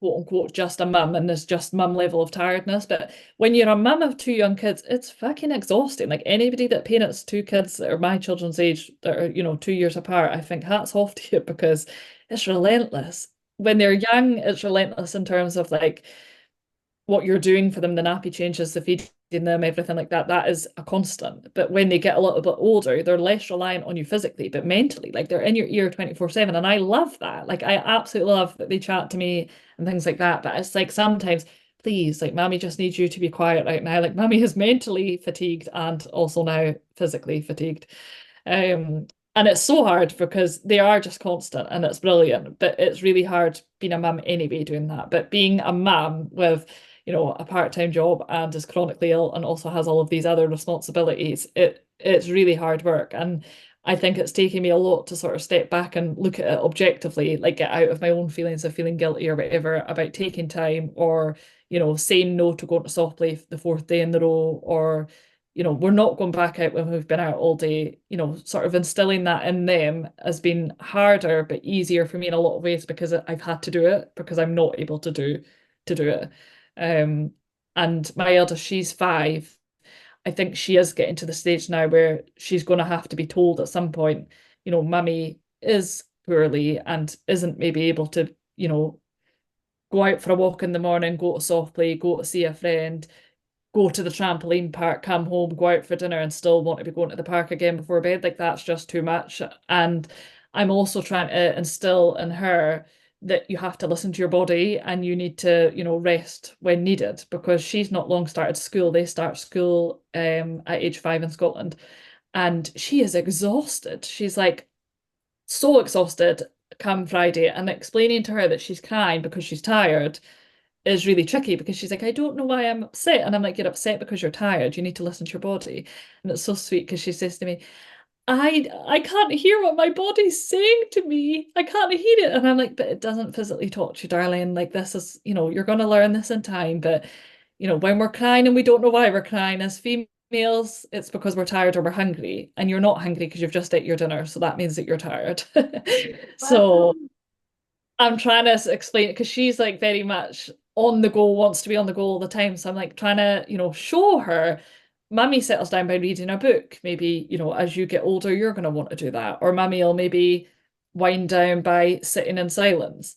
quote unquote just a mum and there's just mum level of tiredness. But when you're a mum of two young kids, it's fucking exhausting. Like anybody that parents two kids that are my children's age that are, 2 years apart, I think hats off to you because it's relentless. When they're young, it's relentless in terms of like what you're doing for them, the nappy changes, the feeding them, everything like that, that is a constant. But when they get a little bit older, they're less reliant on you physically, but mentally, like they're in your ear 24/7. And I love that. Like I absolutely love that they chat to me and things like that. But it's like sometimes, please, like mommy just needs you to be quiet right now. Like mommy is mentally fatigued and also now physically fatigued. And it's so hard because they are just constant and it's brilliant, but it's really hard being a mum anyway doing that. But being a mum with a part-time job and is chronically ill and also has all of these other responsibilities, it's really hard work. And I think it's taken me a lot to sort of step back and look at it objectively, like get out of my own feelings of feeling guilty or whatever about taking time or, saying no to going to soft play the fourth day in the row or, we're not going back out when we've been out all day, sort of instilling that in them has been harder but easier for me in a lot of ways because I've had to do it because I'm not able to do it. Um, and my eldest, she's 5. I think she is getting to the stage now where she's going to have to be told at some point, mummy is poorly and isn't maybe able to, go out for a walk in the morning, go to soft play, go to see a friend, go to the trampoline park, come home, go out for dinner and still want to be going to the park again before bed. Like that's just too much. And I'm also trying to instill in her that you have to listen to your body and you need to, rest when needed because she's not long started school. They start school at age 5 in Scotland. And she is exhausted. She's like so exhausted come Friday and explaining to her that she's crying because she's tired is really tricky because she's like, I don't know why I'm upset. And I'm like, you're upset because you're tired. You need to listen to your body. And it's so sweet because she says to me, I can't hear what my body's saying to me. I can't hear it. And I'm like, but it doesn't physically talk to you, darling. Like this is, you're gonna learn this in time. But when we're crying and we don't know why we're crying as females, it's because we're tired or we're hungry. And you're not hungry because you've just ate your dinner. So that means that you're tired. So I'm trying to explain it because she's like very much on the go, wants to be on the go all the time. So I'm like trying to, show her. Mummy settles down by reading a book. Maybe, as you get older, you're going to want to do that. Or mummy will maybe wind down by sitting in silence.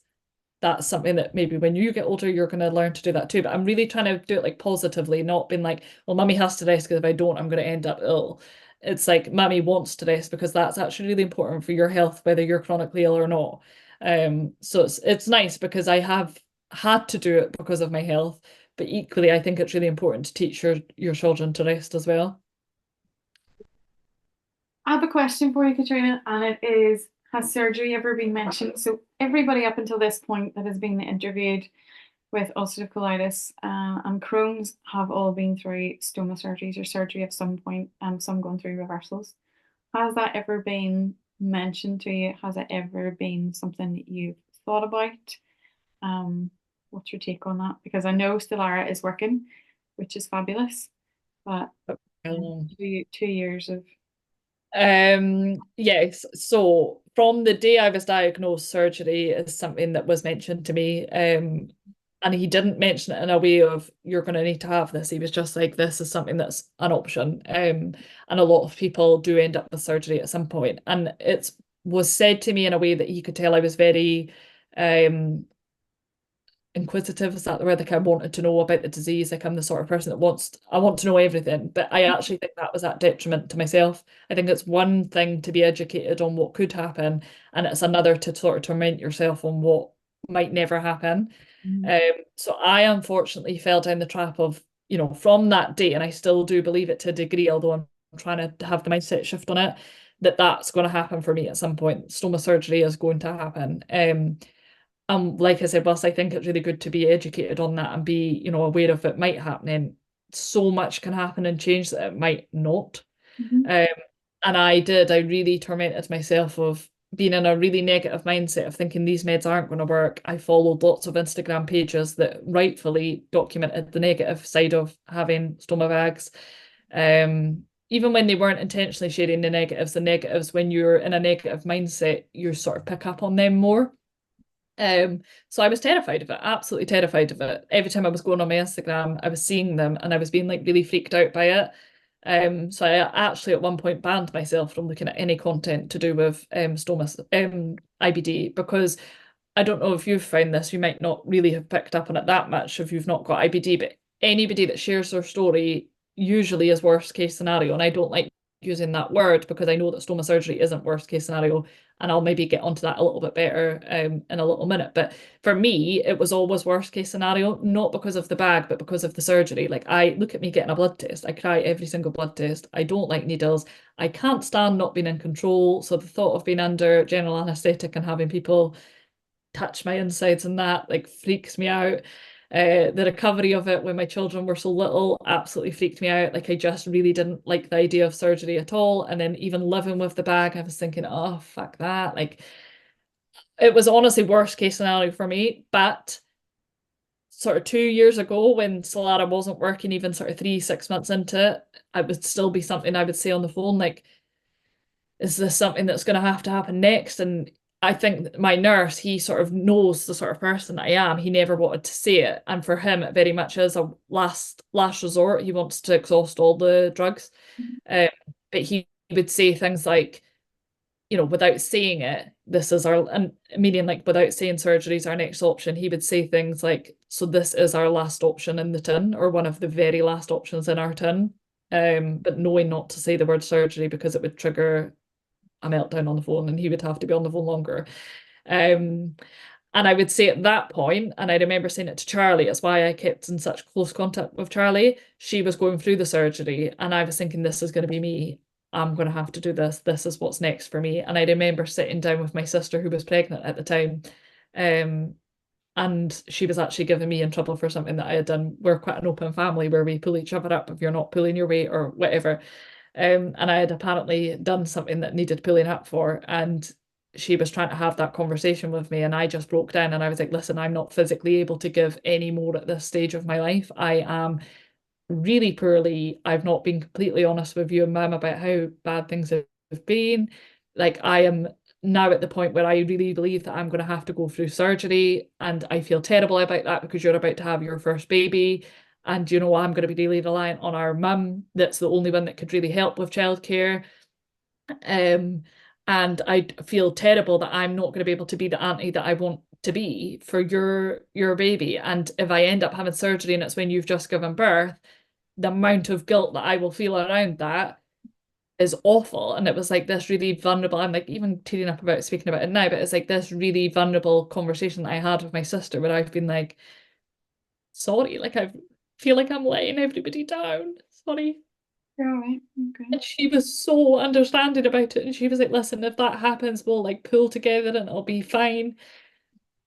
That's something that maybe when you get older, you're going to learn to do that too. But I'm really trying to do it like positively, not being like, well, mummy has to rest because if I don't, I'm going to end up ill. It's like mummy wants to rest because that's actually really important for your health, whether you're chronically ill or not. So it's nice because I have had to do it because of my health, but equally, I think it's really important to teach your children to rest as well. I have a question for you, Catriona, and it is, has surgery ever been mentioned? So everybody up until this point that has been interviewed with ulcerative colitis and Crohn's have all been through stoma surgeries or surgery at some point, and some gone through reversals. Has that ever been mentioned to you? Has it ever been something that you've thought about? Um, what's your take on that? Because I know Stellara is working, which is fabulous, but Um, 2 years of yes. So from the day I was diagnosed, surgery is something that was mentioned to me. And he didn't mention it in a way of you're going to need to have this. He was just like, this is something that's an option. And a lot of people do end up with surgery at some point. And it was said to me in a way that he could tell I was very inquisitive. Is that the word? Like I wanted to know about the disease. Like I'm the sort of person that I want to know everything. But I actually think that was at detriment to myself. I think it's one thing to be educated on what could happen, and it's another to sort of torment yourself on what might never happen. So I unfortunately fell down the trap of, from that date, and I still do believe it to a degree, although I'm trying to have the mindset shift on it, that that's going to happen for me at some point. Stoma surgery is going to happen. like I said, whilst I think it's really good to be educated on that and be, aware of it might happen, so much can happen and change that it might not. Mhm. And I really tormented myself of being in a really negative mindset of thinking these meds aren't going to work. I followed lots of Instagram pages that rightfully documented the negative side of having stoma bags. Even when they weren't intentionally sharing the negatives, when you're in a negative mindset, you sort of pick up on them more. So I was terrified of it, absolutely terrified of it. Every time I was going on my Instagram, I was seeing them and I was being like really freaked out by it. So I actually at one point banned myself from looking at any content to do with IBD, because I don't know if you've found this, you might not really have picked up on it that much if you've not got IBD, but anybody that shares their story usually is worst case scenario. And I don't like using that word because I know that stoma surgery isn't worst case scenario. And I'll maybe get onto that a little bit better in a little minute. But for me, it was always worst case scenario, not because of the bag, but because of the surgery. Like, I look at me getting a blood test. I cry every single blood test. I don't like needles. I can't stand not being in control. So the thought of being under general anaesthetic and having people touch my insides and that like freaks me out. The recovery of it when my children were so little absolutely freaked me out. Like, I just really didn't like the idea of surgery at all. And then even living with the bag, I was thinking, oh, fuck that. Like, it was honestly worst case scenario for me. But sort of 2 years ago, when Solara wasn't working, even sort of 3, 6 months into it, it would still be something I would say on the phone, like, is this something that's going to happen next? And I think my nurse, he sort of knows the sort of person that I am. He never wanted to say it. And for him, it very much is a last resort. He wants to exhaust all the drugs. Um, but he would say things like, without saying it, this is our, and meaning like without saying surgery is our next option, he would say things like, so this is our last option in the tin, or one of the very last options in our tin. But knowing not to say the word surgery because it would trigger a meltdown on the phone and he would have to be on the phone longer. Um, and I would say at that point, and I remember saying it to Charlie, it's why I kept in such close contact with Charlie. She was going through the surgery and I was thinking, this is going to be me. I'm going to have to do this. This is what's next for me. And I remember sitting down with my sister who was pregnant at the time. And she was actually giving me in trouble for something that I had done. We're quite an open family where we pull each other up if you're not pulling your weight or whatever. And I had apparently done something that needed pulling up for, and she was trying to have that conversation with me, and I just broke down and I was like, listen, I'm not physically able to give any more at this stage of my life. I am really poorly. I've not been completely honest with you and Mum about how bad things have been. Like, I am now at the point where I really believe that I'm going to have to go through surgery, and I feel terrible about that because you're about to have your first baby. And I'm going to be really reliant on our mum. That's the only one that could really help with childcare. And I feel terrible that I'm not going to be able to be the auntie that I want to be for your baby. And if I end up having surgery and it's when you've just given birth, the amount of guilt that I will feel around that is awful. And it was like this really vulnerable, I'm like even tearing up about speaking about it now, but it's like this really vulnerable conversation that I had with my sister where I've been like, sorry, like I feel like I'm letting everybody down. Sorry. You're all right. Okay. And she was so understanding about it. And she was like, listen, if that happens, we'll like pull together and it'll be fine.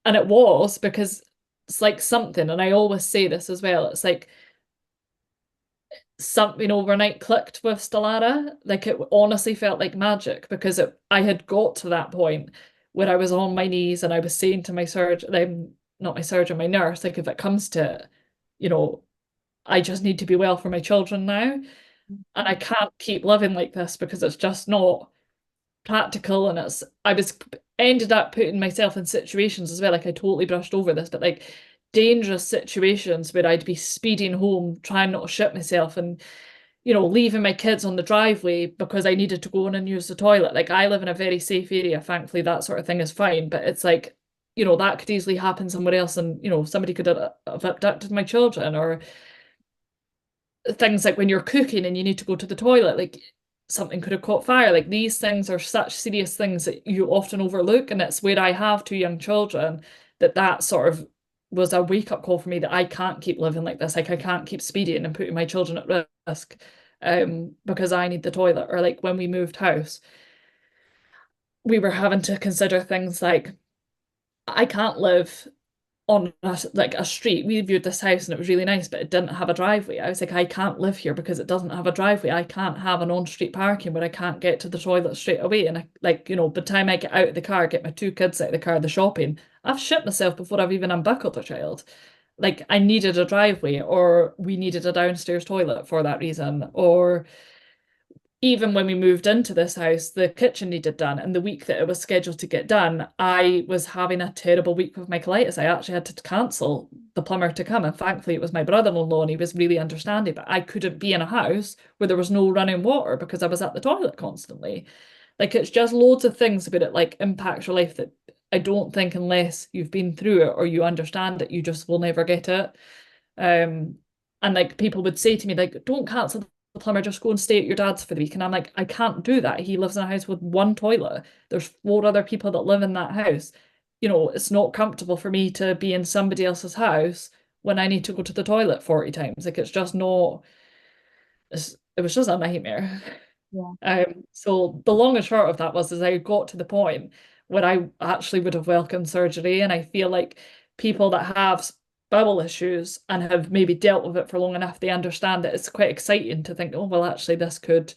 And it was, because it's like something, and I always say this as well, it's like something overnight clicked with Stellara. Like, it honestly felt like magic, because I had got to that point where I was on my knees and I was saying to my surgeon, not my surgeon, my nurse, like, if it comes to it, I just need to be well for my children now. And I can't keep living like this because it's just not practical. And I was ended up putting myself in situations as well, like, I totally brushed over this, but like dangerous situations where I'd be speeding home trying not to shit myself, and leaving my kids on the driveway because I needed to go in and use the toilet. Like, I live in a very safe area, thankfully that sort of thing is fine, but it's like, that could easily happen somewhere else, and somebody could have abducted my children. Or things like when you're cooking and you need to go to the toilet, like, something could have caught fire. Like, these things are such serious things that you often overlook, and it's where I have 2 young children that sort of was a wake-up call for me, that I can't keep living like this. Like, I can't keep speeding and putting my children at risk because I need the toilet. Or like when we moved house, we were having to consider things like I can't live on a street. We viewed this house and it was really nice, but it didn't have a driveway. I was like, I can't live here because it doesn't have a driveway. I can't have an on-street parking where I can't get to the toilet straight away. And by the time I get out of the car, get my two kids out of the car, the shopping, I've shit myself before I've even unbuckled a child. Like I needed a driveway, or we needed a downstairs toilet for that reason, or even when we moved into this house, the kitchen needed done. And the week that it was scheduled to get done, I was having a terrible week with my colitis. I actually had to cancel the plumber to come. And thankfully, it was my brother-in-law and he was really understanding. But I couldn't be in a house where there was no running water because I was at the toilet constantly. Like it's just loads of things about it, like impacts your life that I don't think unless you've been through it or you understand it, you just will never get it. And like people would say to me, like, don't cancel the plumber, just go and stay at your dad's for the week. And I'm like, I can't do that. He lives in a house with one toilet. There's 4 other people that live in that house. It's not comfortable for me to be in somebody else's house when I need to go to the toilet 40 times. Like it's just not, it was just a nightmare. Yeah. So the long and short of that was, is I got to the point where I actually would have welcomed surgery. And I feel like people that have bowel issues and have maybe dealt with it for long enough, they understand that it's quite exciting to think, oh, well, actually this could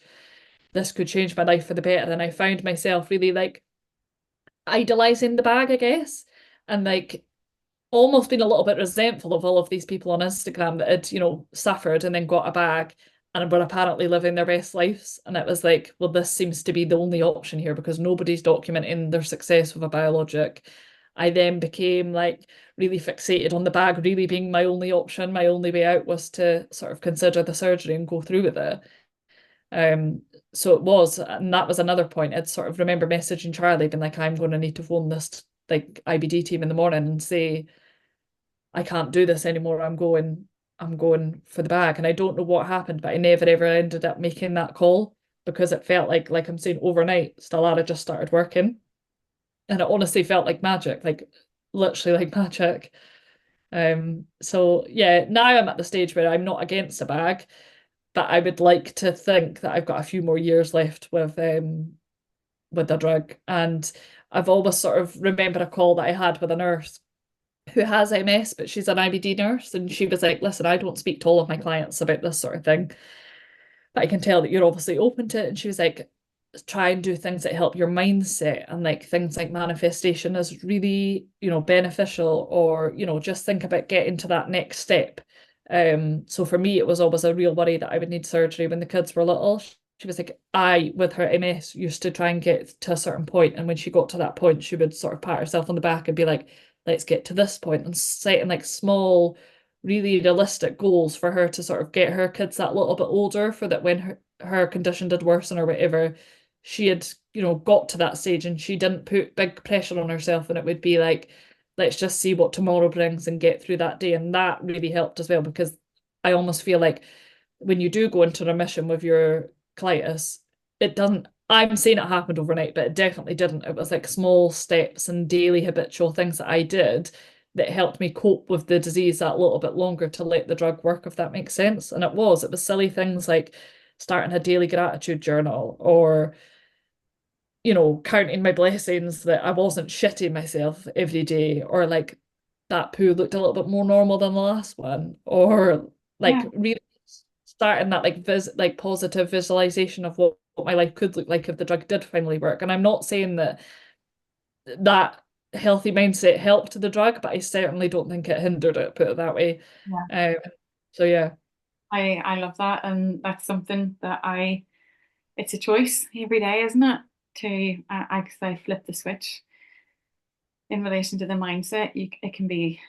change my life for the better. And I found myself really like idolizing the bag, I guess, and like almost been a little bit resentful of all of these people on Instagram that had, suffered and then got a bag and were apparently living their best lives. And it was like, well, this seems to be the only option here because nobody's documenting their success with a biologic. I then became like really fixated on the bag really being my only option. My only way out was to sort of consider the surgery and go through with it. So it was, and that was another point. I'd sort of remember messaging Charlie, being like, I'm going to need to phone this like IBD team in the morning and say, I can't do this anymore. I'm going for the bag. And I don't know what happened, but I never ever ended up making that call because it felt like I'm saying overnight, Stellara just started working. And it honestly felt like magic, like literally like magic. So yeah, now I'm at the stage where I'm not against a bag, but I would like to think that I've got a few more years left with the drug. And I've always sort of remembered a call that I had with a nurse who has MS, but she's an IBD nurse, and she was like, listen, I don't speak to all of my clients about this sort of thing, but I can tell that you're obviously open to it. And she was like, try and do things that help your mindset, and like things like manifestation is really, beneficial, or, just think about getting to that next step. So for me, it was always a real worry that I would need surgery when the kids were little. She was like, I, with her MS, used to try and get to a certain point, and when she got to that point, she would sort of pat herself on the back and be like, let's get to this point, and setting like small, really realistic goals for her to sort of get her kids that little bit older, for that when her condition did worsen or whatever, she had, got to that stage and she didn't put big pressure on herself, and it would be like, let's just see what tomorrow brings and get through that day. And that really helped as well, because I almost feel like when you do go into remission with your colitis, it doesn't, I'm saying it happened overnight, but it definitely didn't. It was like small steps and daily habitual things that I did that helped me cope with the disease that little bit longer to let the drug work, if that makes sense. And it was silly things like starting a daily gratitude journal, or counting my blessings that I wasn't shitting myself every day, or like that poo looked a little bit more normal than the last one, or like Yeah. really starting that like positive visualization of what my life could look like if the drug did finally work. And I'm not saying that healthy mindset helped the drug, but I certainly don't think it hindered it, put it that way. Yeah. So yeah. I love that, and that's something that it's a choice every day, isn't it? To I flip the switch in relation to the mindset. It can be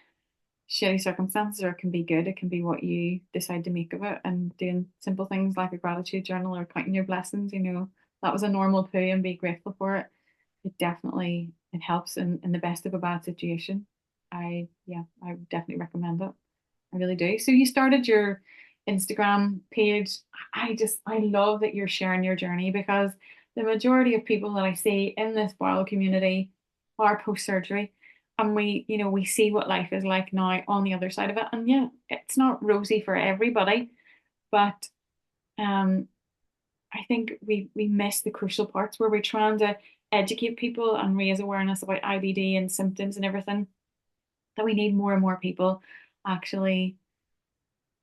shitty circumstances, or it can be good. It can be what you decide to make of it. And doing simple things like a gratitude journal or counting your blessings, that was a normal poo, and be grateful for it. It helps in the best of a bad situation. I would definitely recommend it. I really do. So you started your Instagram page. I love that you're sharing your journey, because the majority of people that I see in this bowel community are post-surgery, and we see what life is like now on the other side of it. And yeah, it's not rosy for everybody, but I think we miss the crucial parts where we're trying to educate people and raise awareness about IBD and symptoms and everything, that we need more and more people actually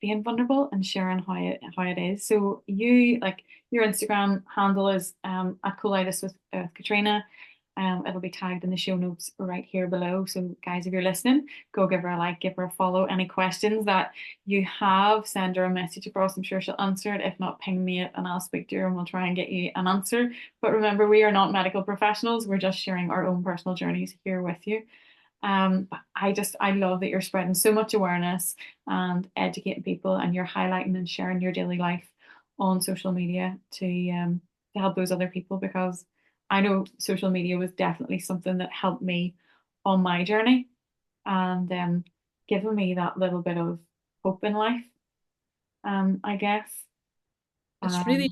being vulnerable and sharing how it is. So you, like, your Instagram handle is at colitis with Catriona. It'll be tagged in the show notes right here below. So guys, if you're listening, go give her a like, give her a follow. Any questions that you have, send her a message across. I'm sure she'll answer it. If not, ping me it and I'll speak to her and we'll try and get you an answer. But remember, we are not medical professionals. We're just sharing our own personal journeys here with you. I love that you're spreading so much awareness and educating people, and you're highlighting and sharing your daily life on social media to help those other people, because I know social media was definitely something that helped me on my journey, and given me that little bit of hope in life, I guess. It's really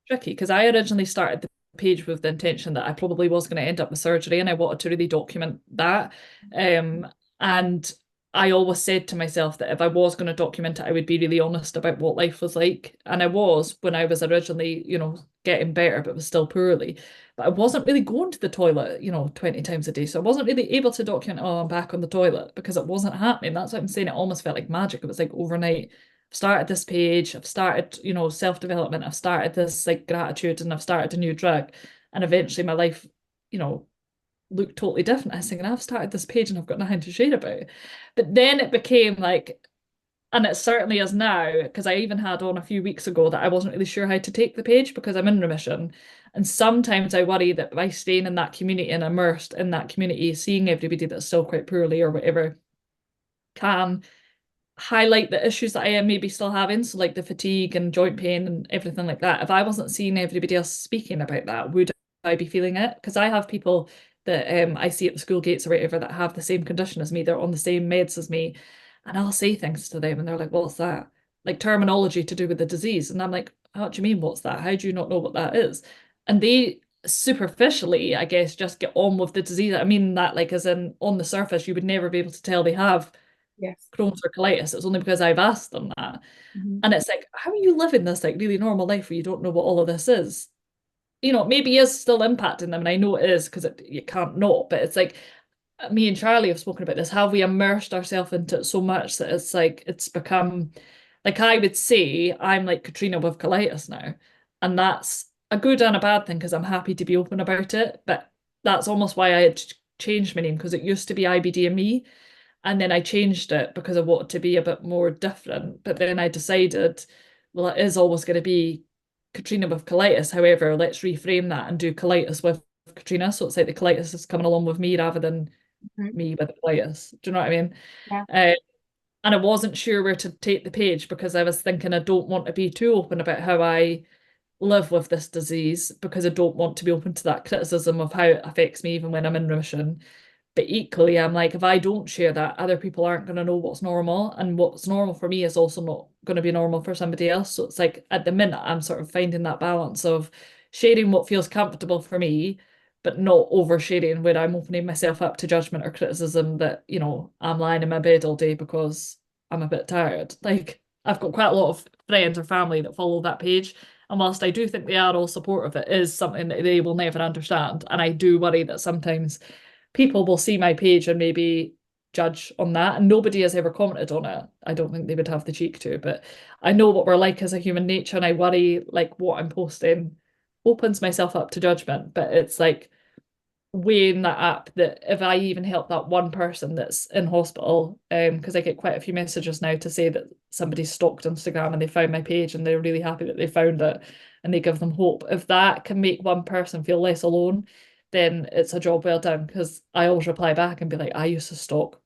tricky because I originally started the page with the intention that I probably was going to end up with surgery, and I wanted to really document that. And I always said to myself that if I was going to document it, I would be really honest about what life was like. And I was when I was originally, getting better, but was still poorly. But I wasn't really going to the toilet, 20 times a day. So I wasn't really able to document, oh, I'm back on the toilet, because it wasn't happening. That's what I'm saying. It almost felt like magic. It was like overnight. I've started this page, I've started, self-development, I've started this like gratitude, and I've started a new drug. And eventually my life, looked totally different. I was thinking, I've started this page and I've got nothing to share about. But then it became like, and it certainly is now, because I even had on a few weeks ago that I wasn't really sure how to take the page because I'm in remission. And sometimes I worry that by staying in that community and immersed in that community, seeing everybody that's still quite poorly or whatever, can highlight the issues that I am maybe still having. So like the fatigue and joint pain and everything like that. If I wasn't seeing everybody else speaking about that, would I be feeling it? Because I have people that I see at the school gates or whatever that have the same condition as me. They're on the same meds as me. And I'll say things to them and they're like, what's that? Like terminology to do with the disease. And I'm like, how do you mean, what's that? How do you not know what that is? And they superficially, I guess, just get on with the disease. I mean that like as in on the surface, you would never be able to tell they have Yes. Crohn's or colitis. It's only because I've asked them that. Mm-hmm. And it's like, how are you living this like really normal life where you don't know what all of this is? Maybe is still impacting them. And I know it is because you can't not, but it's like me and Charlie have spoken about this. Have we immersed ourselves into it so much that it's like it's become like I would say I'm like Catriona with colitis now. And that's a good and a bad thing because I'm happy to be open about it. But that's almost why I had changed my name, because it used to be IBD and me. And then I changed it because I wanted to be a bit more different. But then I decided, well, it is always going to be Catriona with colitis. However, let's reframe that and do colitis with Catriona. So it's like the colitis is coming along with me rather than me with the colitis. Do you know what I mean? Yeah. And I wasn't sure where to take the page because I was thinking I don't want to be too open about how I live with this disease, because I don't want to be open to that criticism of how it affects me even when I'm in remission. But equally, I'm like, if I don't share that, other people aren't going to know what's normal. And what's normal for me is also not going to be normal for somebody else. So it's like, at the minute, I'm sort of finding that balance of sharing what feels comfortable for me, but not oversharing where I'm opening myself up to judgment or criticism that, I'm lying in my bed all day because I'm a bit tired. Like, I've got quite a lot of friends or family that follow that page. And whilst I do think they are all supportive, it is something that they will never understand. And I do worry that sometimes people will see my page and maybe judge on that, and nobody has ever commented on it. I don't think they would have the cheek to, but I know what we're like as a human nature, and I worry like what I'm posting opens myself up to judgment. But it's like weighing that up, that if I even help that one person that's in hospital, because I get quite a few messages now to say that somebody stalked Instagram and they found my page and they're really happy that they found it, and they give them hope. If that can make one person feel less alone, then it's a job well done. Because I always reply back and be like, I used to stalk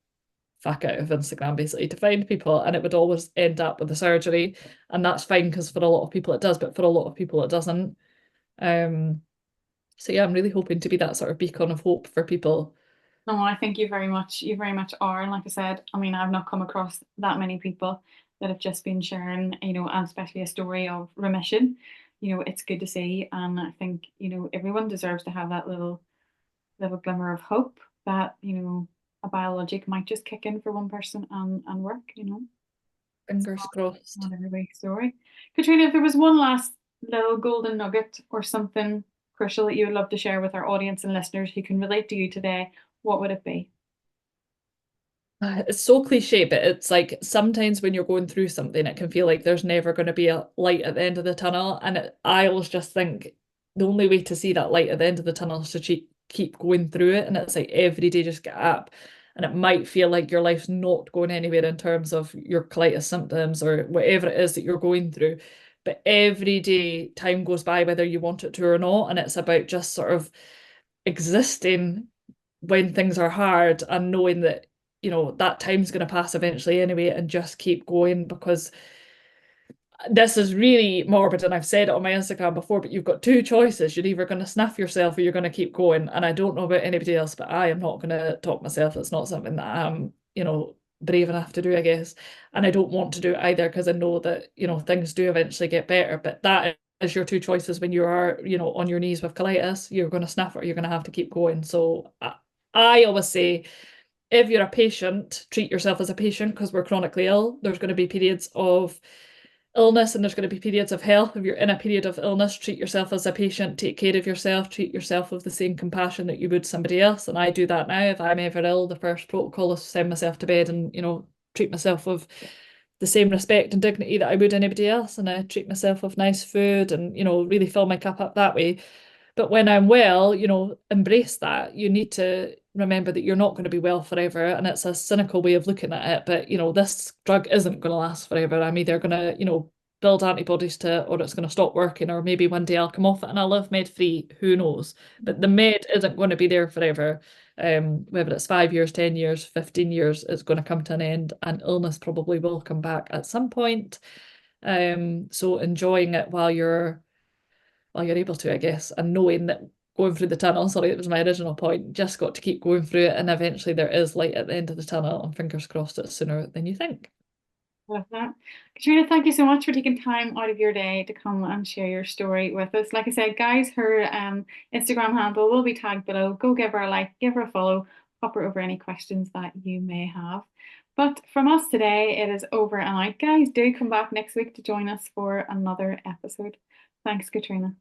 fuck out of Instagram basically to find people, and it would always end up with a surgery, and that's fine because for a lot of people it does, but for a lot of people it doesn't. So yeah, I'm really hoping to be that sort of beacon of hope for people. No, I think you very much are. And like I said, I mean, I've not come across that many people that have just been sharing, and especially a story of remission. It's good to see. And I think, everyone deserves to have that little glimmer of hope that, a biologic might just kick in for one person and work. Fingers crossed. Not everybody's story. Catriona, if there was one last little golden nugget or something crucial that you would love to share with our audience and listeners who can relate to you today, what would it be? It's so cliche, but it's like sometimes when you're going through something, it can feel like there's never going to be a light at the end of the tunnel. And I always just think the only way to see that light at the end of the tunnel is to keep going through it. And it's like every day just get up. And it might feel like your life's not going anywhere in terms of your colitis symptoms or whatever it is that you're going through. But every day, time goes by, whether you want it to or not. And it's about just sort of existing when things are hard and knowing that that time's going to pass eventually anyway, and just keep going, because this is really morbid and I've said it on my Instagram before, but you've got two choices. You're either going to snuff yourself or you're going to keep going. And I don't know about anybody else, but I am not going to talk myself. It's not something that I'm brave enough to do, I guess. And I don't want to do it either, because I know that things do eventually get better. But that is your two choices when you are on your knees with colitis. You're going to snuff it or you're going to have to keep going. So I always say, if you're a patient, treat yourself as a patient, because we're chronically ill. There's going to be periods of illness and there's going to be periods of health. If you're in a period of illness, treat yourself as a patient, take care of yourself, treat yourself with the same compassion that you would somebody else. And I do that now. If I'm ever ill, the first protocol is to send myself to bed and, treat myself with the same respect and dignity that I would anybody else. And I treat myself with nice food and, really fill my cup up that way. But when I'm well, embrace that. You need to remember that you're not going to be well forever. And it's a cynical way of looking at it. But, this drug isn't going to last forever. I'm either going to, build antibodies to, or it's going to stop working, or maybe one day I'll come off it and I'll live med free. Who knows? But the med isn't going to be there forever. Whether it's 5 years, 10 years, 15 years, it's going to come to an end, and illness probably will come back at some point. So enjoying it while you're able to, I guess, and knowing that going through the tunnel, sorry, that was my original point, just got to keep going through it, and eventually there is light at the end of the tunnel, and fingers crossed it's sooner than you think. Love that. Catriona, thank you so much for taking time out of your day to come and share your story with us. Like I said, guys, her Instagram handle will be tagged below. Go give her a like, give her a follow, pop her over any questions that you may have. But from us today, it is over and out. Guys, do come back next week to join us for another episode. Thanks, Catriona.